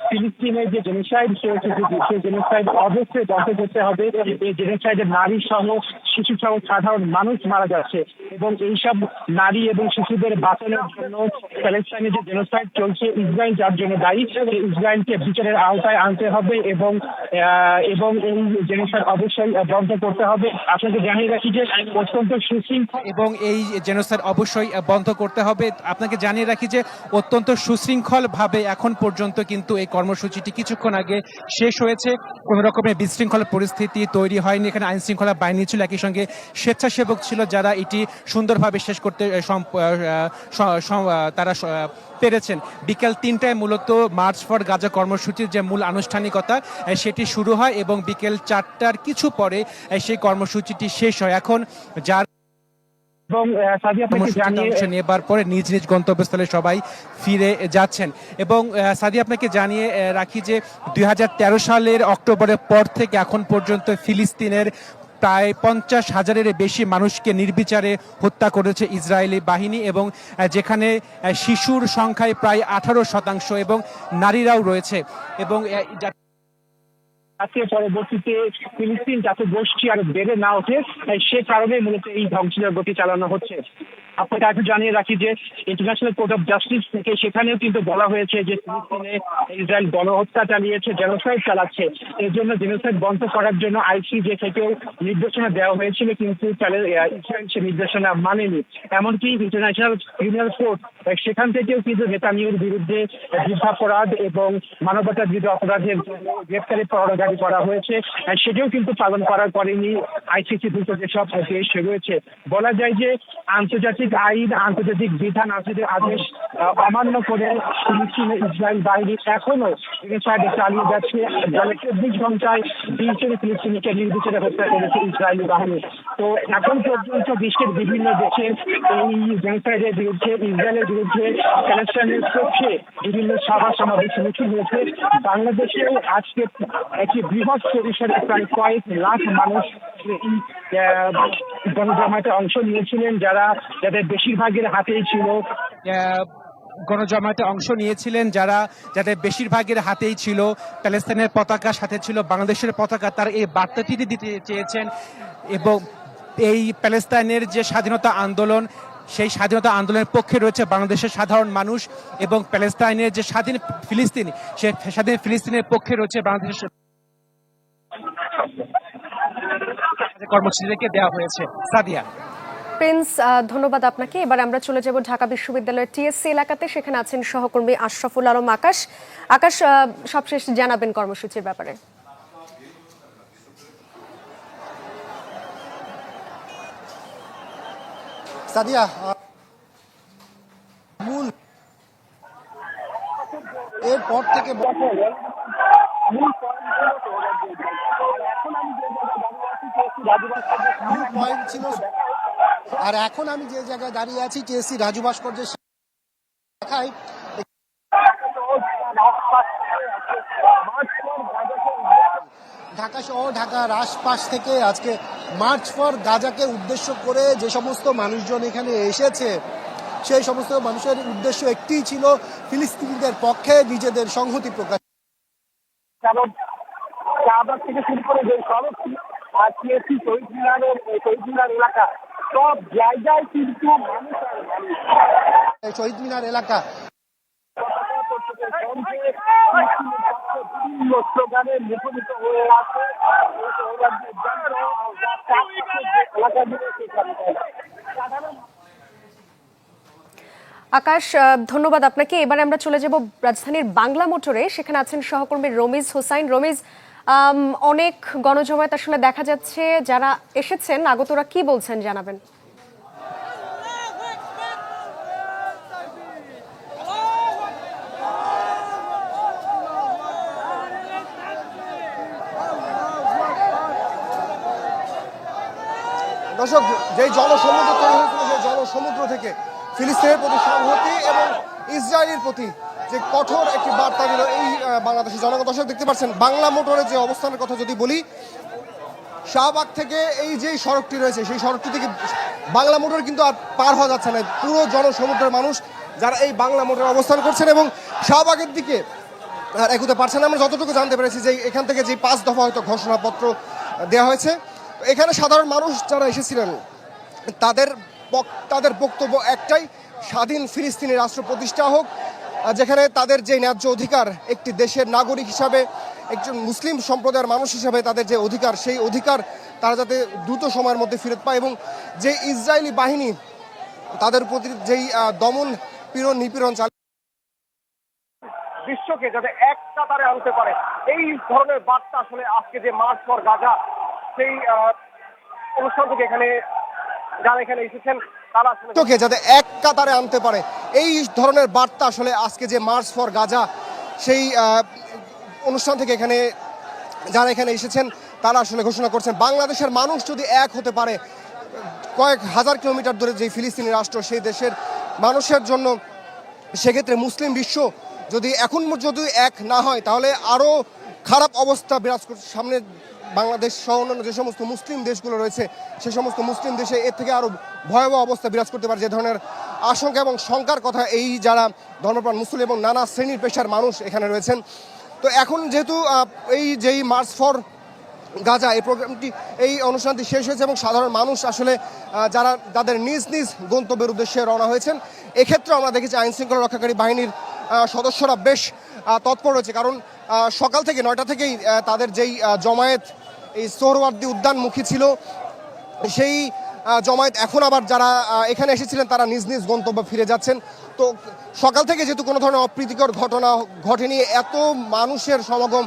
ফিলিস্তিনের যে জেনোসাইড চলছে সেই জেনোসাইড অবশ্যই বন্ধ করতে হবে। এই জেনোসাইডে নারী সহ শিশু সহ সাধারণ মানুষ মারা যাচ্ছে এবং এইসব নারী এবং শিশুদের বাঁচানোর জন্য প্যালেস্টাইনে যে জেনোসাইড চলছে, ইসরায়েল যার জন্য দায়ী, ইসরায়েলকে বিচারের আওতায় আনতে হবে এবং এই জেনোসাইড অবশ্যই বন্ধ করতে হবে। আপনাকে জানিয়ে রাখি যে অত্যন্ত সুশৃঙ্খল
এবং এই জেনোসাইড অবশ্যই বন্ধ করতে হবে। আপনাকে জানিয়ে রাখি যে অত্যন্ত সুশৃঙ্খলভাবে এখন পর্যন্ত কিন্তু এই কর্মসূচিটি কিছুক্ষণ আগে শেষ হয়েছে। কোনো রকমের বিশৃঙ্খল পরিস্থিতি তৈরি হয়নি। এখানে আইন শৃঙ্খলা বাহিনী ছিল, একই সঙ্গে স্বেচ্ছাসেবক ছিল যারা এটি সুন্দরভাবে শেষ করতে তারা পেরেছেন। বিকেল 3টায় মূলত মার্চ ফর গাজা কর্মসূচির যে মূল আনুষ্ঠানিকতা সেটি শুরু হয় এবং বিকেল 4টার কিছু পরে সেই কর্মসূচিটি শেষ হয়। এখন যার
এবং
অংশ নেবার পরে নিজ নিজ গন্তব্যস্থলে সবাই ফিরে যাচ্ছেন। এবং সাদি, আপনাকে জানিয়ে রাখি যে 2013 সালের অক্টোবরের পর থেকে এখন পর্যন্ত ফিলিস্তিনের প্রায় 50,000-এর বেশি মানুষকে নির্বিচারে হত্যা করেছে ইসরায়েলি বাহিনী এবং যেখানে শিশুর সংখ্যায় প্রায় 18% এবং নারীরাও রয়েছে এবং
আজকে পরবর্তীতে ফিলিস্তিন যাতে গোষ্ঠী আর বেড়ে না ওঠে সে কারণে মূলত এই ধ্বংসের গতি চালানো হচ্ছে। আপনাকে আগে জানিয়ে রাখি যে ইন্টারন্যাশনাল কোর্ট অফ জাস্টিস থেকে সেখানেও কিন্তু বলা হয়েছে যে ফিলিস্তিনে ইসরায়েল গণহত্যা চালিয়েছে, জেনোসাইড চালাচ্ছে। এর জন্য জেনোসাইড বন্ধ করার জন্য আইসিজে থেকেও নির্দেশনা দেওয়া হয়েছিল, কিন্তু ইসরায়েল সে নির্দেশনা মানেনি। এমনকি ইন্টারন্যাশনাল ক্রিমিনাল কোর্ট সেখান থেকেও কিন্তু নেতানিয়াহুর বিরুদ্ধে যুদ্ধাপরাধ এবং মানবতার বিরুদ্ধে অপরাধের জন্য গ্রেফতারি পরোয়ানা করা হয়েছে, সেটাও কিন্তু পালন করার পরেনি আইসিসি দ্রুত যেসব দেশ রয়েছে। বলা যায় যে আন্তর্জাতিক আইন, আন্তর্জাতিক বিধান, আন্তর্জাতিক আদেশ অমান্য করে ফিলিস্তিনের ইসরায়েল বাহিনী এখনো জেনোসাইড চালিয়ে যাচ্ছে। গত 24 ঘন্টায় 20 জন ফিলিস্তিনিকে নির্বিচারে হত্যা করেছে ইসরায়েলি বাহিনী। তো এখন পর্যন্ত বিশ্বের বিভিন্ন দেশের এই জেনোসাইডের বিরুদ্ধে, ইসরায়েলের বিরুদ্ধে, প্যালেস্টাইনের পক্ষে বিভিন্ন সভা সমাবেশ মিছিল হয়েছে। বাংলাদেশেও আজকে একটি বৃহৎ পরিসরে প্রায় কয়েক লাখ মানুষ এই গণজমায়েতে অংশ নিয়েছিলেন, যাদের বেশিরভাগের হাতেই ছিল
যাদের বেশিরভাগের হাতেই ছিল প্যালেস্তাইনের পতাকা, সাথে ছিল বাংলাদেশের পতাকা। তারা এই বার্তাটি দিতে চেয়েছেন এবং এই প্যালেস্তাইনের যে স্বাধীনতা আন্দোলন, সেই স্বাধীনতা আন্দোলনের পক্ষে রয়েছে বাংলাদেশের সাধারণ মানুষ এবং প্যালেস্তাইনের যে স্বাধীন ফিলিস্তিন, সেই স্বাধীন ফিলিস্তিনের পক্ষে রয়েছে বাংলাদেশের কর্মসূচিকে দেওয়া হয়েছে। সাদিয়া।
প্রিন্স, ধন্যবাদ আপনাকে। এবার আমরা চলে যাব ঢাকা বিশ্ববিদ্যালয়ের টিএসসি এলাকাতে। সেখানে আছেন সহকর্মী আশরাফুল আলম আকাশ। আকাশ, সবশেষ জানাবেন কর্মসূচির ব্যাপারে।
সাদিয়া, মূল এরপর থেকে পয়েন্ট ছিল, আর এখন আমি যে জায়গায় দাঁড়িয়ে আছি টিএসসি রাজু ভাস্কর্যের শাখায় ঢাকা সহ ঢাকার আশপাশ থেকে আজকে মার্চ ফর গাজাকে উদ্দেশ্য করে যে সমস্ত মানুষজন এখানে এসেছে, সেই সমস্ত মানুষের উদ্দেশ্য একটিই ছিল ফিলিস্তিনিদের পক্ষে নিজেদের সংহতি প্রকাশ।
শাহবাগ থেকে শুরু করে যে সড়ক ছিল আর টিএসসি শহীদ মিনার এলাকা, সব জায়গায় কিন্তু মানুষ আর মানুষ।
শহীদ মিনার এলাকা
বিভিন্ন স্লোগানে মুখরিত হয়ে আছে এলাকাগুলো সেখানে।
আকাশ, ধন্যবাদ আপনাকে। এবারে আমরা চলে যাব রাজধানীর বাংলা মোটরে। সেখানে আছেন সহকর্মী রমিজ হোসাইন। রমিজ, অনেক গণজমায়েত আসলে দেখা যাচ্ছে, যারা এসেছেন আগতরা কি বলছেন জানাবেন।
দর্শক, যেই জনসমুদ্র তৈরি হয়েছিল, সেই জনসমুদ্র থেকে ফিলিস্তিনের প্রতি সংহতি এবং ইসরায়েলের প্রতি যে কঠোর একটি বার্তা দিল এই বাংলাদেশের জনগণ। দর্শক দেখতে পাচ্ছেন বাংলা মোটরের যে অবস্থানের কথা যদি বলি, শাহবাগ থেকে এই যে সড়কটি রয়েছে সেই সড়কটি থেকে বাংলা মোটর কিন্তু আর পার হওয়া যাচ্ছে না। পুরো জনসমুদ্রের মানুষ যারা এই বাংলা মোটরে অবস্থান করছেন এবং শাহবাগের দিকে আর এগোতে পারছেন না। আমরা যতটুকু জানতে পেরেছি যে এখান থেকে যে 5 দফা হয়তো ঘোষণাপত্র দেওয়া হয়েছে, এখানে সাধারণ মানুষ যারা এসেছিলেন তাদের বক্তব্য একটাই, স্বাধীন ফিলিস্তিনি রাষ্ট্র প্রতিষ্ঠা হোক, যেখানে তাদের যে ন্যায্য অধিকার, একটি দেশের নাগরিক হিসাবে, একজন মুসলিম সম্প্রদায়ের মানুষ হিসাবে তাদের যে অধিকার, সেই অধিকার তারা যাতে দ্রুত সময়ের মধ্যে ফেরত পায় এবং যে ইসরায়েলি বাহিনী তাদের প্রতি যেই দমন পীড়ন নিপীড়ন
বিশ্বকে যাতে এক কাতারে আনতে পারে, এই ধরনের বার্তা আসলে আজকে যে মার্চ ফর গাজা সেই অনুষ্ঠান থেকে যারা এখানে এসেছেন তারা আসলে
যাতে এক কাতারে আনতে পারে, এই ধরনের বার্তা আসলে আজকে যে মার্চ ফর গাজা সেই অনুষ্ঠান থেকে যারা এখানে এসেছেন তারা আসলে ঘোষণা করছেন। বাংলাদেশের মানুষ যদি এক হতে পারে, কয়েক হাজার কিলোমিটার দূরে যে ফিলিস্তিনি রাষ্ট্র, সেই দেশের মানুষের জন্য, সেক্ষেত্রে মুসলিম বিশ্ব যদি এখন যদি এক না হয় তাহলে আরও খারাপ অবস্থা বিরাজ করছে সামনে। বাংলাদেশ সহ অন্যান্য যে সমস্ত মুসলিম দেশগুলো রয়েছে সেই সমস্ত মুসলিম দেশে এর থেকে আরও ভয়াবহ অবস্থা বিরাজ করতে পারে, যে ধরনের আশঙ্কা এবং শঙ্কার কথা এই যারা ধর্মপ্রাণ মুসলিম এবং নানা শ্রেণীর পেশার মানুষ এখানে রয়েছেন। তো এখন যেহেতু এই যেই মার্চ ফর গাজা এই প্রোগ্রামটি, এই অনুষ্ঠানটি শেষ হয়েছে এবং সাধারণ মানুষ আসলে যারা তাদের নিজ নিজ গন্তব্যের উদ্দেশ্যে রওনা হয়েছেন, এক্ষেত্রে আমরা দেখেছি আইনশৃঙ্খলা রক্ষাকারী বাহিনীর সদস্যরা বেশ তৎপর রয়েছে। কারণ সকাল থেকে 9টা থেকেই তাদের যেই জমায়েত এই সোহরাওয়ার্দী উদ্যানমুখী ছিল, সেই জমায়েত এখন আবার যারা এখানে এসেছিলেন তারা নিজ নিজ গন্তব্য ফিরে যাচ্ছেন। তো সকাল থেকে যেহেতু কোনো ধরনের অপ্রীতিকর ঘটনা ঘটেনি, এত মানুষের সমাগম,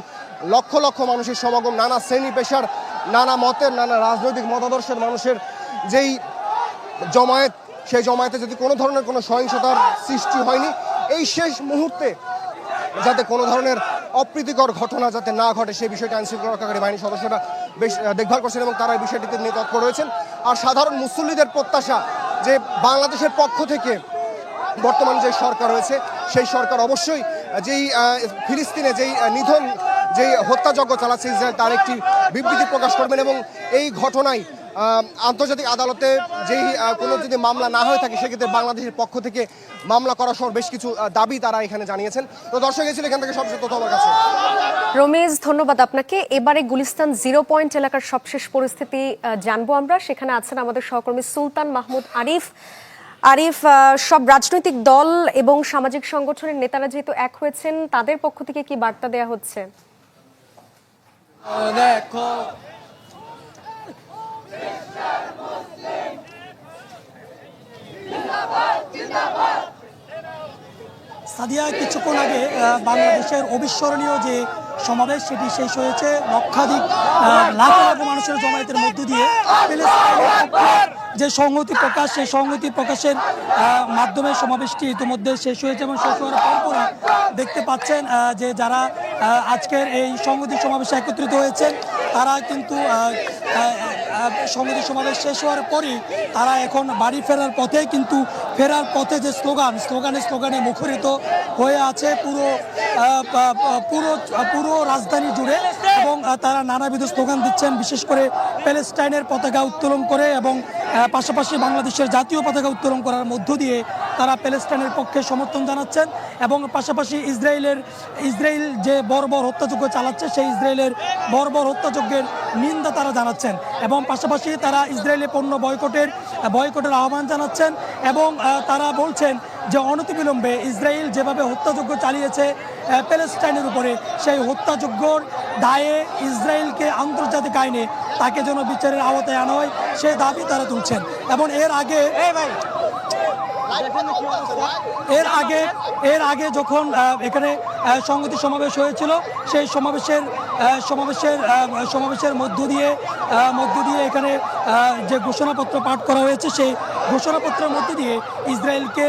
লক্ষ লক্ষ মানুষের সমাগম, নানা শ্রেণী পেশার, নানা মতের, নানা রাজনৈতিক মতাদর্শের মানুষের যেই জমায়েত, সেই জমায়েতে যদি কোনো ধরনের কোনো সহিংসতার সৃষ্টি হয়নি, এই শেষ মুহূর্তে যাতে কোনো ধরনের অপ্রীতিকর ঘটনা যাতে না ঘটে সেই বিষয়টা আইনশৃঙ্খলা রক্ষাকারী বাহিনীর সদস্যরা বেশ দেখভাল করছেন এবং তারা এই বিষয়টিতে নিয়ে তৎপর রয়েছেন। আর সাধারণ মুসল্লিদের প্রত্যাশা যে বাংলাদেশের পক্ষ থেকে বর্তমান যে সরকার রয়েছে সেই সরকার অবশ্যই যেই ফিলিস্তিনে যেই নিধন, যেই হত্যাযজ্ঞ চালাচ্ছে ইসরায়েল, তার একটি বিবৃতি প্রকাশ করবেন এবং এই ঘটনায় আন্তর্জাতিক আদালতে যেই কোনো যদি মামলা না হয়ে থাকে সেক্ষেত্রে বাংলাদেশের পক্ষ থেকে মামলা করা সহ বেশ কিছু দাবি তারা এখানে জানিয়েছেন। তো দর্শক এসেছিল এখান থেকে সবচেয়ে তথ্য আমার কাছে।
রমেশ, ধন্যবাদ আপনাকে। এবারে গুলিস্তান 0 পয়েন্ট এলাকার সবশেষ পরিস্থিতি জানবো আমরা। সেখানে আছেন আমাদের সহকর্মী সুলতান মাহমুদ আরিফ। আরিফ, সব রাজনৈতিক দল এবং সামাজিক সংগঠনের নেতারা যেহেতু এক হয়েছেন, তাদের পক্ষ থেকে কি বার্তা দেয়া হচ্ছে?
সাদিয়া, কিছুক্ষণ আগে বাংলাদেশের অবিস্মরণীয় যে সমাবেশ সেটি শেষ হয়েছে লক্ষাধিক লাখ লাখ মানুষের জমায়েতের মধ্য দিয়ে যে সংহতি প্রকাশ, সেই সংহতি প্রকাশের মাধ্যমে সমাবেশটি ইতিমধ্যে শেষ হয়েছে এবং শেষ হওয়ার পরপরই দেখতে পাচ্ছেন যে যারা আজকের এই সংহতি সমাবেশে একত্রিত হয়েছেন তারা কিন্তু সংহতি সমাবেশ শেষ হওয়ার পরই তারা এখন বাড়ি ফেরার পথে, কিন্তু ফেরার পথে যে স্লোগানে মুখরিত হয়ে আছে পুরো রাজধানী জুড়ে এবং তারা নানাবিধ স্লোগান দিচ্ছেন, বিশেষ করে প্যালেস্টাইনের পতাকা উত্তোলন করে এবং পাশাপাশি বাংলাদেশের জাতীয় পতাকা উত্তোলন করার মধ্য দিয়ে তারা প্যালেস্টাইনের পক্ষে সমর্থন জানাচ্ছেন এবং পাশাপাশি ইসরায়েল যে বর্বর হত্যাযজ্ঞ চালাচ্ছে সেই ইসরায়েলের বর্বর হত্যাযজ্ঞের নিন্দা তারা জানাচ্ছেন এবং পাশাপাশি তারা ইসরায়েলের পণ্য বয়কটের আহ্বান জানাচ্ছেন এবং তারা বলছেন যে অনতিবিলম্বে ইসরায়েল যেভাবে হত্যাযজ্ঞ চালিয়েছে প্যালেস্টাইনের উপরে সেই হত্যাযজ্ঞর দায়ে ইসরায়েলকে আন্তর্জাতিক আইনে তাকে যেন বিচারের আওতায় আনা হয় সে দাবি তারা তুলছেন এবং এর আগে যখন এখানে সংহতি সমাবেশ হয়েছিল সেই সমাবেশের মধ্য দিয়ে এখানে যে ঘোষণাপত্র পাঠ করা হয়েছে সেই ঘোষণাপত্রের মধ্য দিয়ে ইসরায়েলকে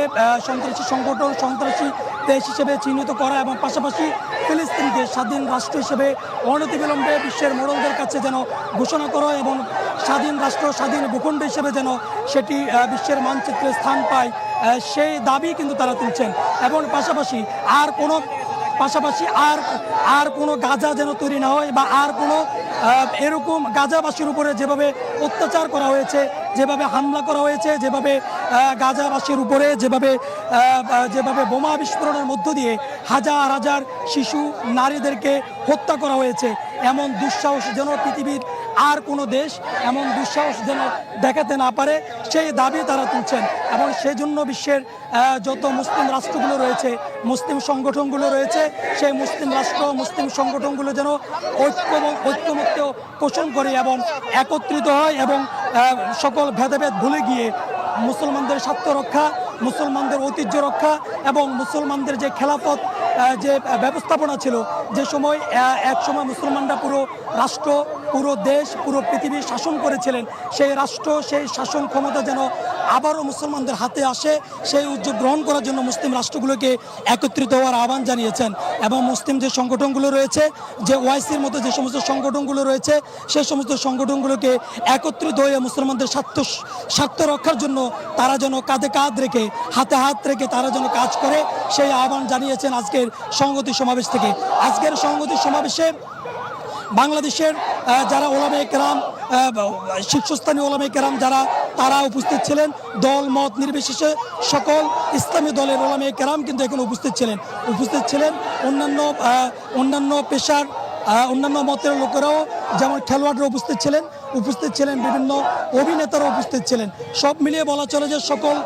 সন্ত্রাসী সংগঠন সন্ত্রাসী দেশ হিসেবে চিহ্নিত করা এবং পাশাপাশি ফিলিস্তিনকে স্বাধীন রাষ্ট্র হিসেবে অনতিবিলম্বে বিশ্বের মোড়লদের কাছে যেন ঘোষণা করা এবং স্বাধীন রাষ্ট্র স্বাধীন ভূখণ্ড হিসেবে যেন সেটি বিশ্বের মানচিত্রে স্থান পায় সেই দাবি কিন্তু তারা তুলছেন এবং পাশাপাশি আর কোনো গাজা যেন তৈরি না হয় বা আর কোনো এরকম গাজাবাসীর উপরে যেভাবে অত্যাচার করা হয়েছে যেভাবে হামলা করা হয়েছে যেভাবে গাজাবাসীর উপরে যেভাবে বোমা বিস্ফোরণের মধ্য দিয়ে হাজার হাজার শিশু নারীদেরকে হত্যা করা হয়েছে এমন দুঃসাহস যেন পৃথিবীর আর কোনো দেশ এমন দুঃসাহস যেন দেখাতে না পারে সেই দাবি তারা তুলছেন এবং সেজন্য বিশ্বের যত মুসলিম রাষ্ট্রগুলো রয়েছে মুসলিম সংগঠনগুলো রয়েছে সেই মুসলিম রাষ্ট্র মুসলিম সংগঠনগুলো যেন ঐক্যমত্য পোষণ করে এবং একত্রিত হয় এবং সকল ভেদাভেদ ভুলে গিয়ে মুসলমানদের স্বার্থ রক্ষা মুসলমানদের ঐতিহ্য রক্ষা এবং মুসলমানদের যে খেলাফত যে ব্যবস্থাপনা ছিল যে সময় এক সময় মুসলমানরা পুরো রাষ্ট্র পুরো দেশ পুরো পৃথিবী শাসন করেছিলেন সেই রাষ্ট্র সেই শাসন ক্ষমতা যেন আবারও মুসলমানদের হাতে আসে সেই উদ্যোগ গ্রহণ করার জন্য মুসলিম রাষ্ট্রগুলোকে একত্রিত হওয়ার আহ্বান জানিয়েছেন এবং মুসলিম যে সংগঠনগুলো রয়েছে যে ওআইসির মতো যে সমস্ত সংগঠনগুলো রয়েছে সেই সমস্ত সংগঠনগুলোকে একত্রিত হয়ে মুসলমানদের স্বার্থ রক্ষার জন্য তারা যেন কাঁধে কাঁধ রেখে হাতে হাত রেখে তারা যেন কাজ করে সেই আহ্বান জানিয়েছেন আজকের সংহতি সমাবেশ থেকে। আজকের সংহতি সমাবেশে বাংলাদেশের যারা ওলামায়ে কেরাম শীর্ষস্থানীয় ওলামায়ে কেরাম তারা উপস্থিত ছিলেন দল মত নির্বিশেষে সকল ইসলামী দলের ওলামায়ে কেরাম কিন্তু এখানে উপস্থিত ছিলেন অন্যান্য পেশার অন্যান্য মতের লোকেরাও যেমন খেলোয়াড়রা উপস্থিত ছিলেন বিভিন্ন অভিনেতারা উপস্থিত ছিলেন সব মিলিয়ে বলা চলে যে সকল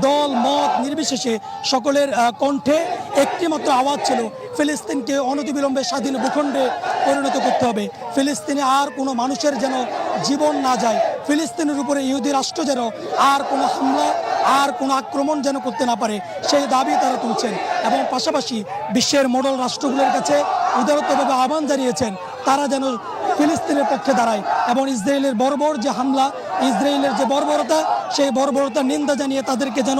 দল মত নির্বিশেষে সকলের কণ্ঠে একটি মাত্র আওয়াজ ছিল ফিলিস্তিনকে অনতিবিলম্বে স্বাধীন ভূখণ্ডে পরিণত করতে হবে ফিলিস্তিনে আর কোনো মানুষের যেন জীবন না যায় ফিলিস্তিনের উপরে ইহুদি রাষ্ট্র যেন আর কোনো হামলা আর কোনো আক্রমণ যেন করতে না পারে সেই দাবি তারা তুলছেন এবং পাশাপাশি বিশ্বের মডেল রাষ্ট্রগুলোর কাছে উদারতভাবে আহ্বান জানিয়েছেন তারা যেন ফিলিস্তিনের পক্ষে দাঁড়ায় এবং ইসরায়েলের বর্বর যে হামলা ইসরায়েলের যে বর্বরতা সেই বর্বরতার নিন্দা জানিয়ে তাদেরকে যেন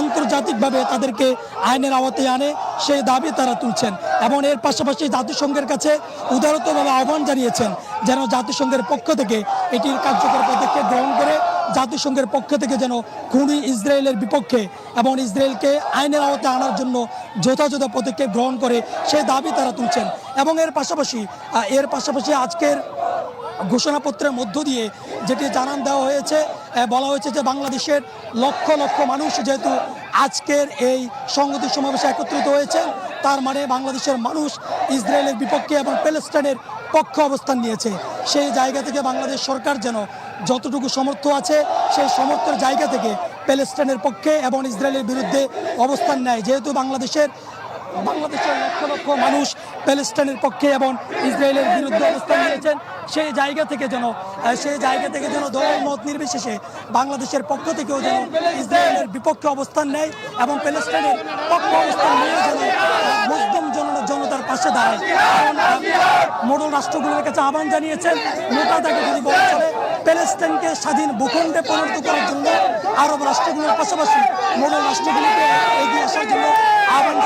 আন্তর্জাতিকভাবে তাদেরকে আইনের আওতায় আনে সেই দাবি তারা তুলছেন এবং এর পাশাপাশি জাতিসংঘের কাছে উদারতভাবে আহ্বান জানিয়েছেন যেন জাতিসংঘের পক্ষ থেকে এটির কার্যকর পদক্ষেপ গ্রহণ করে জাতিসংঘের পক্ষ থেকে যেন খুনি ইসরায়েলের বিপক্ষে এবং ইসরায়েলকে আইনের আওতায় আনার জন্য যথাযথ পদক্ষেপ গ্রহণ করে সেই দাবি তারা তুলছেন এবং এর পাশাপাশি আজকের ঘোষণাপত্রের মধ্য দিয়ে যেটি জানান দেওয়া হয়েছে বলা হয়েছে যে বাংলাদেশের লক্ষ লক্ষ মানুষ যেহেতু আজকের এই সংহতি সমাবেশে একত্রিত হয়েছে তার মানে বাংলাদেশের মানুষ ইসরায়েলের বিপক্ষে এবং প্যালেস্টাইনের পক্ষে অবস্থান নিয়েছে সেই জায়গা থেকে বাংলাদেশ সরকার যেন যতটুকু সমর্থ আছে সেই সমর্থের জায়গা থেকে প্যালেস্টাইনের পক্ষে এবং ইসরায়েলের বিরুদ্ধে অবস্থান নেয় যেহেতু বাংলাদেশের লক্ষ লক্ষ মানুষ প্যালেস্টাইনের পক্ষে এবং ইসরায়েলের বিরুদ্ধে অবস্থান নিয়েছেন সেই জায়গা থেকে যেন দল মত নির্বিশেষে বাংলাদেশের পক্ষ থেকেও যেন ইসরায়েলের বিপক্ষে অবস্থান নেয় এবং প্যালেস্টাইনের পক্ষে অবস্থান নিয়ে যেন মুসলিম জনতার পাশে দাঁড়ায় মডেল রাষ্ট্রগুলোর কাছে আহ্বান জানিয়েছেন মোটা দাগে যদি বলা চলে প্যালেস্টাইনকে স্বাধীন ভূখণ্ডে পরিণত করার জন্য আরব রাষ্ট্রগুলোর পাশাপাশি মডেল রাষ্ট্রগুলিকে এগিয়ে আসার জন্য আহ্বান।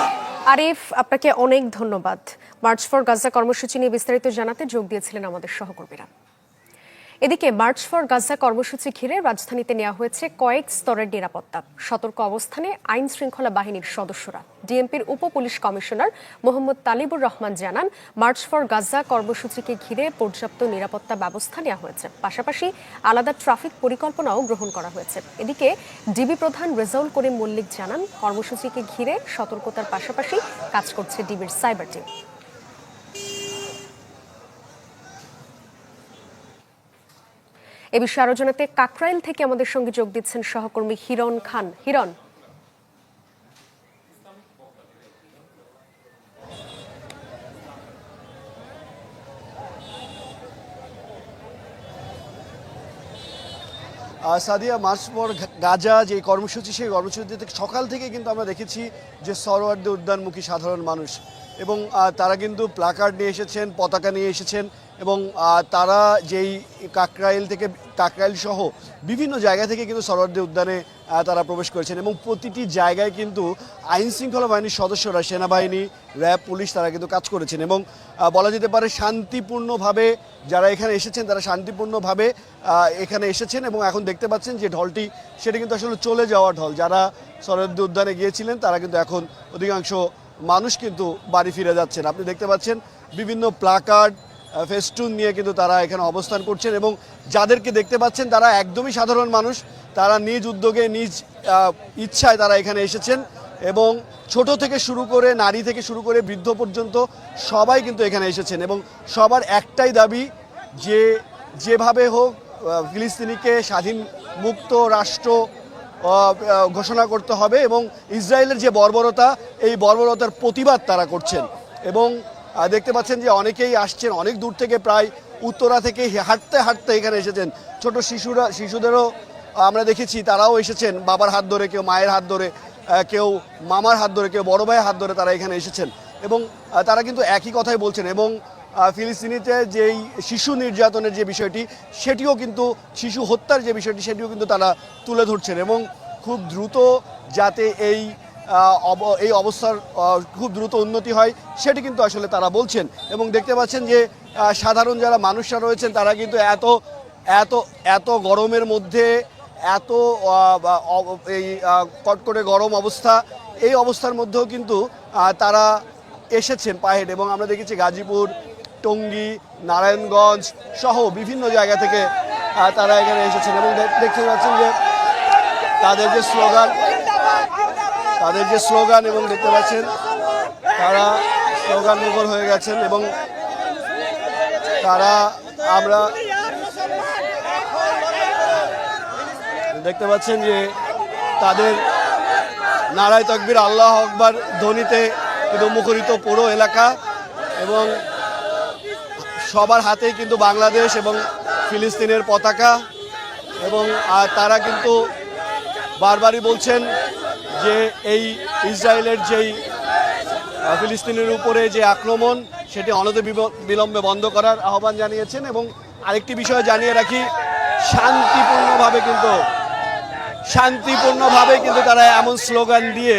আরিফ, আপনাকে অনেক ধন্যবাদ। মার্চ ফর গাজা কর্মসূচি নিয়ে বিস্তারিত জানাতে যোগ দিয়েছিলেন আমাদের সহকর্মীরা। এদিকে মার্চ ফর গাজা কর্মসূচি ঘিরে রাজধানীতে নেওয়া হয়েছে কয়েক স্তরের নিরাপত্তা। সতর্ক অবস্থানে আইন শৃঙ্খলা বাহিনীর সদস্যরা। ডিএমপির উপ পুলিশ কমিশনার মোহাম্মদ তালিবুর রহমান জানান, মার্চ ফর গাজা কর্মসূচিকে ঘিরে পর্যাপ্ত নিরাপত্তা ব্যবস্থা নেওয়া হয়েছে, পাশাপাশি আলাদা ট্রাফিক পরিকল্পনাও গ্রহণ করা হয়েছে। এদিকে ডিবি প্রধান রেজাউল করিম মল্লিক জানান, কর্মসূচিকে ঘিরে সতর্কতার পাশাপাশি কাজ করছে ডিবির সাইবার টিম। এ বিষয়ে আরো জানাতে কাকরাইল থেকে আমাদের সঙ্গে যোগ দিচ্ছেন সহকর্মী Hiran Khan. Hiran,
Sadia, March for Gaza যে কর্মসূচি, সেই কর্মসূচিতে সকাল থেকে কিন্তু আমরা দেখেছি যে সরোয়ার্দী উদ্যানমুখী সাধারণ মানুষ এবং তারা কিন্তু প্লাকার্ড নিয়ে এসেছেন, পতাকা নিয়ে এসেছেন এবং তারা যেই কাকরাইল সহ বিভিন্ন জায়গা থেকে কিন্তু সরোয়ার্দী উদ্যানে তারা প্রবেশ করেছেন এবং প্রতিটি জায়গায় কিন্তু আইন শৃঙ্খলা বাহিনীর সদস্যরা, সেনাবাহিনী, র্যাব, পুলিশ তারা কিন্তু কাজ করেছেন এবং বলা যেতে পারে শান্তিপূর্ণভাবে যারা এখানে এসেছেন তারা শান্তিপূর্ণভাবে এখানে এসেছেন এবং এখন দেখতে পাচ্ছেন যে ঢলটি সেটা কিন্তু আসলে চলে যাওয়া ঢল। যারা সরোয়ার্দী উদ্যানে গিয়েছিলেন তারা কিন্তু এখন অধিকাংশ মানুষ কিন্তু বাড়ি ফিরে যাচ্ছেন। আপনি দেখতে পাচ্ছেন বিভিন্ন প্লাকার্ড, ফেস্টুন নিয়ে কিন্তু তারা এখানে অবস্থান করছেন এবং যাদেরকে দেখতে পাচ্ছেন তারা একদমই সাধারণ মানুষ। তারা নিজ উদ্যোগে, নিজ ইচ্ছায় তারা এখানে এসেছেন এবং ছোট থেকে শুরু করে, নারী থেকে শুরু করে বৃদ্ধ পর্যন্ত সবাই কিন্তু এখানে এসেছেন এবং সবার একটাই দাবি যে যেভাবে হোক ফিলিস্তিনিকে স্বাধীন মুক্ত রাষ্ট্র ঘোষণা করতে হবে এবং ইসরায়েলের যে বর্বরতা, এই বর্বরতার প্রতিবাদ তারা করছেন এবং দেখতে পাচ্ছেন যে অনেকেই আসছেন অনেক দূর থেকে, প্রায় উত্তরা থেকে হাঁটতে হাঁটতে এখানে এসেছেন। ছোট শিশুদেরও আমরা দেখেছি, তারাও এসেছেন বাবার হাত ধরে, কেউ মায়ের হাত ধরে, কেউ মামার হাত ধরে, কেউ বড় ভাইয়ের হাত ধরে তারা এখানে এসেছেন এবং তারা কিন্তু একই কথাই বলছেন এবং ফিলিস্তিনিতে যেই শিশু নির্যাতনের যে বিষয়টি, সেটিও কিন্তু শিশু হত্যার যে বিষয়টি, সেটিও কিন্তু তারা তুলে ধরছেন এবং খুব দ্রুত যাতে এই অবস্থার খুব দ্রুত উন্নতি হয় সেটি কিন্তু আসলে তারা বলছেন এবং দেখতে পাচ্ছেন যে সাধারণ যারা মানুষরা রয়েছেন তারা কিন্তু এত গরমের মধ্যে, এত এই কটকটে গরম অবস্থা, এই অবস্থার মধ্যেও কিন্তু তারা এসেছেন পায়ে হেঁটে এবং আমরা দেখেছি গাজীপুর, টঙ্গী, নারায়ণগঞ্জ সহ বিভিন্ন জায়গা থেকে তারা এখানে এসেছেন এবং দেখতে পাচ্ছেন যে তাদের যে স্লোগান এবং দেখতে পাচ্ছেন তারা স্লোগান মুখর হয়ে গেছেন এবং আমরা দেখতে পাচ্ছেন যে তাদের নারায়ে তাকবীর, আল্লাহু আকবার ধ্বনিতে কিন্তু মুখরিত পুরো এলাকা এবং সবার হাতেই কিন্তু বাংলাদেশ এবং ফিলিস্তিনের পতাকা এবং তারা কিন্তু বারবারই বলছেন যে এই ইসরায়েলের যেই ফিলিস্তিনের উপরে যে আক্রমণ, সেটি অনতিবিলম্বে বন্ধ করার আহ্বান জানিয়েছেন এবং আরেকটি বিষয় জানিয়ে রাখি, শান্তিপূর্ণভাবে কিন্তু তারা এমন স্লোগান দিয়ে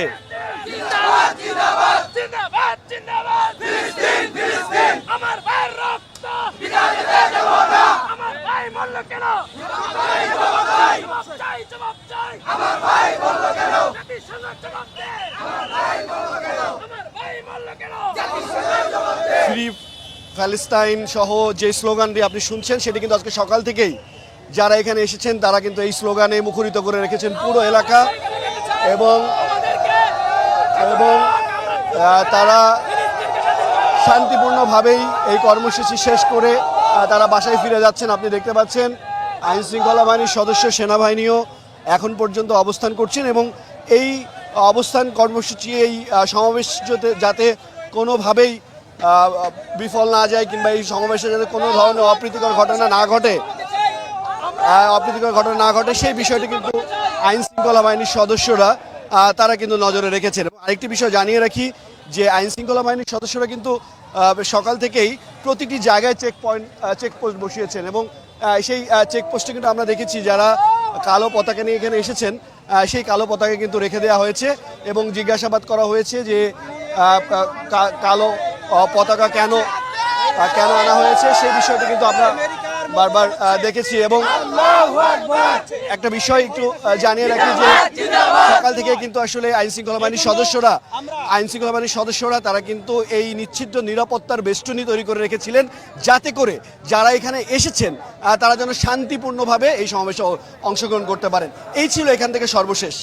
ফ্রি প্যালেস্টাইন সহ যে স্লোগানটি আপনি শুনছেন, সেটি কিন্তু আজকে সকাল থেকেই যারা এখানে এসেছেন তারা কিন্তু এই স্লোগানে মুখরিত করে রেখেছেন পুরো এলাকা এবং তারা শান্তিপূর্ণভাবেই এই কর্মসূচি শেষ করে তারা বাসায় ফিরে যাচ্ছেন। আপনি দেখতে পাচ্ছেন আইন শৃঙ্খলা বাহিনীর সদস্য, সেনাবাহিনীও এখন পর্যন্ত অবস্থান করছেন এবং এই অবস্থান কর্মসূচি, এই সমাবেশ যাতে কোনোভাবেই বিফল না যায় কিংবা এই সমাবেশে যাতে কোনো ধরনের অপ্রীতিকর ঘটনা না ঘটে সেই বিষয়টি কিন্তু আইন শৃঙ্খলা বাহিনীর সদস্যরা তারা কিন্তু নজরে রেখেছেন। এবং আরেকটি বিষয় জানিয়ে রাখি যে আইন শৃঙ্খলা বাহিনীর সদস্যরা কিন্তু সকাল থেকেই প্রতিটি জায়গায় চেকপোস্ট বসিয়েছেন এবং সেই চেকপোস্টে কিন্তু আমরা দেখেছি যারা কালো পতাকা নিয়ে এখানে এসেছেন সেই কালো পতাকা কিন্তু রেখে দেওয়া হয়েছে এবং জিজ্ঞাসাবাদ করা হয়েছে যে কালো পতাকা কেন আনা হয়েছে সেই বিষয়টি কিন্তু আমরা বারবার দেখেছি। এবং একটা বিষয় একটু জানিয়ে রাখি যে সকাল থেকে কিন্তু আসলে আইনশৃঙ্খলা বাহিনীর সদস্যরা তারা কিন্তু এই নিশ্চিদ্র নিরাপত্তার বেষ্টনী তৈরি করে রেখেছিলেন, যাতে করে যারা এখানে এসেছেন তারা যেন শান্তিপূর্ণভাবে এই সমাবেশে অংশগ্রহণ করতে পারেন। এই ছিল এখান থেকে সর্বশেষ।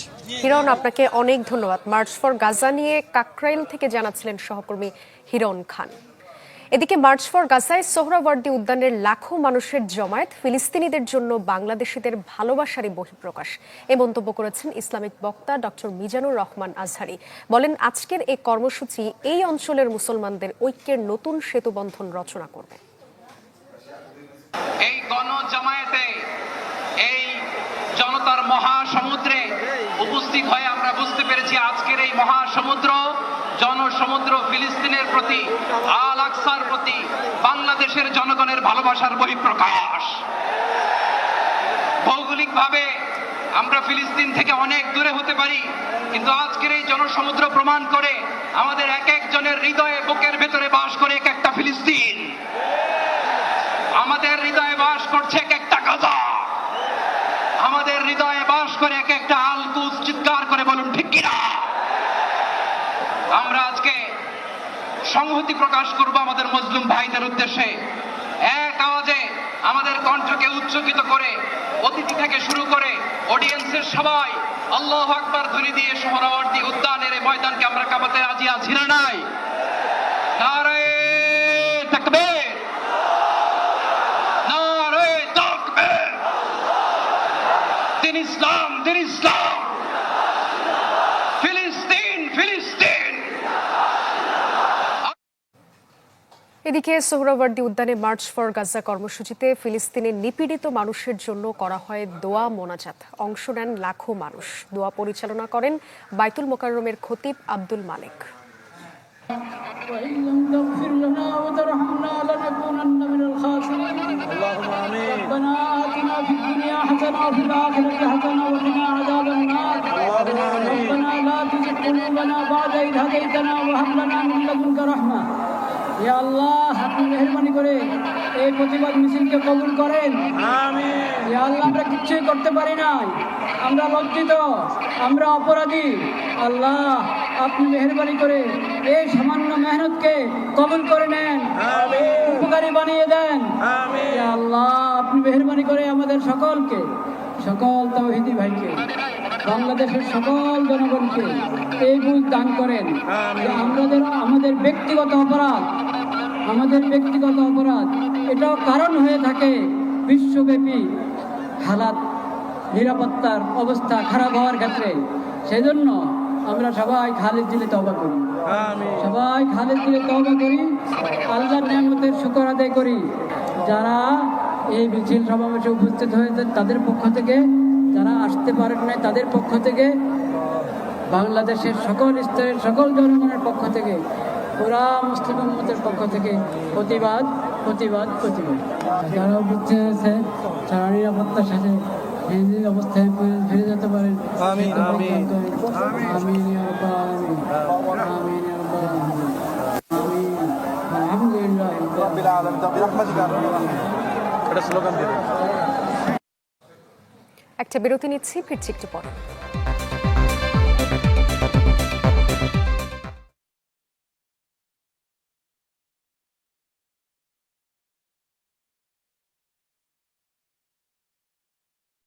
হিরণ, আপনাকে অনেক ধন্যবাদ। মার্চ ফর গাজা নিয়ে কাকরাইল থেকে জানাচ্ছিলেন সহকর্মী হিরণ খান। এদিকে মার্চ ফর গাজায় সোহরাওয়ার্দী উদ্যানের লাখো মানুষের জমায়েত ফিলিস্তিনিদের জন্য বাংলাদেশিদের ভালোবাসারই বহিঃপ্রকাশ, এ মন্তব্য করেছেন ইসলামিক বক্তা ডক্টর মিজানুর রহমান আজহারি। বলেন, আজকের এই কর্মসূচি এই অঞ্চলের মুসলমানদের ঐক্যের নতুন সেতুবন্ধন রচনা করবে।
এই গণজামায়াতে এই জনতার মহাসমুদ্রে উপস্থিত হয়ে আমরা বুঝতে পেরেছি আজকের এই মহাসমুদ্র জনসমুদ্র ফিলিস্তিনের প্রতি, আল আকসার প্রতি বাংলাদেশের জনগণের ভালোবাসার বহিঃপ্রকাশ। ভৌগোলিকভাবে আমরা ফিলিস্তিন থেকে অনেক দূরে হতে পারি, কিন্তু আজকের এই জনসমুদ্র প্রমাণ করে আমাদের এক একজনের হৃদয়ে বুকের ভেতরে বাস করে এক একটা ফিলিস্তিন। আমাদের হৃদয়ে বাস করছে এক একটা গাজা, আমাদের হৃদয়ে বাস করে এক একটা আল কুদস। চিৎকার করে বলুন ঠিক কিনা? আমরা আজকে সংহতি প্রকাশ করব আমাদের মুসলিম ভাইদের উদ্দেশ্যে। এক আওয়াজে আমাদের কণ্ঠকে উচ্চকিত করে অতিথি থেকে শুরু করে অডিয়েন্সের সবাই আল্লাহু আকবার ধ্বনি দিয়ে সোহরাওয়ার্দী উদ্যানের এই ময়দানকে আমরা কাঁপাতে রাজি আছি না নাই? নারে তাকবীর, নারে তাকবীর। দিন ইসলাম, দিন ইসলাম। ফিলিস্তিন, ফিলিস্তিন।
এদিকে সোহরাওয়ার্দী উদ্যানে মার্চ ফর গাজা কর্মসূচিতে ফিলিস্তিনের নিপীড়িত মানুষের জন্য করা হয় দোয়া মোনাজাত। অংশ নেন লাখো মানুষ। দোয়া পরিচালনা করেন বাইতুল মোকাররমের খতিব আব্দুল মালিক।
আল্লাহ, আপনি মেহেরবানি করে এই প্রতিবাদ মিছিলকে কবুল করেন। আল্লাহ, আমরা কিচ্ছুই করতে পারি নাই, আমরা লজ্জিত, আমরা অপরাধী। আল্লাহ, আপনি মেহেরবানি করে এই সামান্য মেহনতকে কবুল করে নেন, উপকারী বানিয়ে দেন। আল্লাহ, আপনি মেহেরবানি করে আমাদের সকলকে, সকল তাওহীদি ভাইকে, বাংলাদেশের সকল জনগণকে এই বুঝ দান করেন যে আমাদের ব্যক্তিগত অপরাধ, এটাও কারণ হয়ে থাকে বিশ্বব্যাপী হালাত, নিরাপত্তার অবস্থা খারাপ হওয়ার ক্ষেত্রে। সেই জন্য আমরা সবাই খালিদ দিলে তওবা করি, আল্লাহর নিয়ামতের শুকর আদায় করি। যারা এই মিছিল সমাবেশে উপস্থিত হয়েছে তাদের পক্ষ থেকে, যারা আসতে পারেন নাই তাদের পক্ষ থেকে, বাংলাদেশের সকল স্তরের সকল জনগণের পক্ষ থেকে, পুরা মুসলিম উম্মতের পক্ষ থেকে প্রতিবাদ। যারা উপস্থিত হয়েছে তারা নিরাপত্তার সাথে নিজ অবস্থায় ফিরে যেতে পারেন।
একটা বিরতি নিচ্ছি, ফিরছি একটু পরে।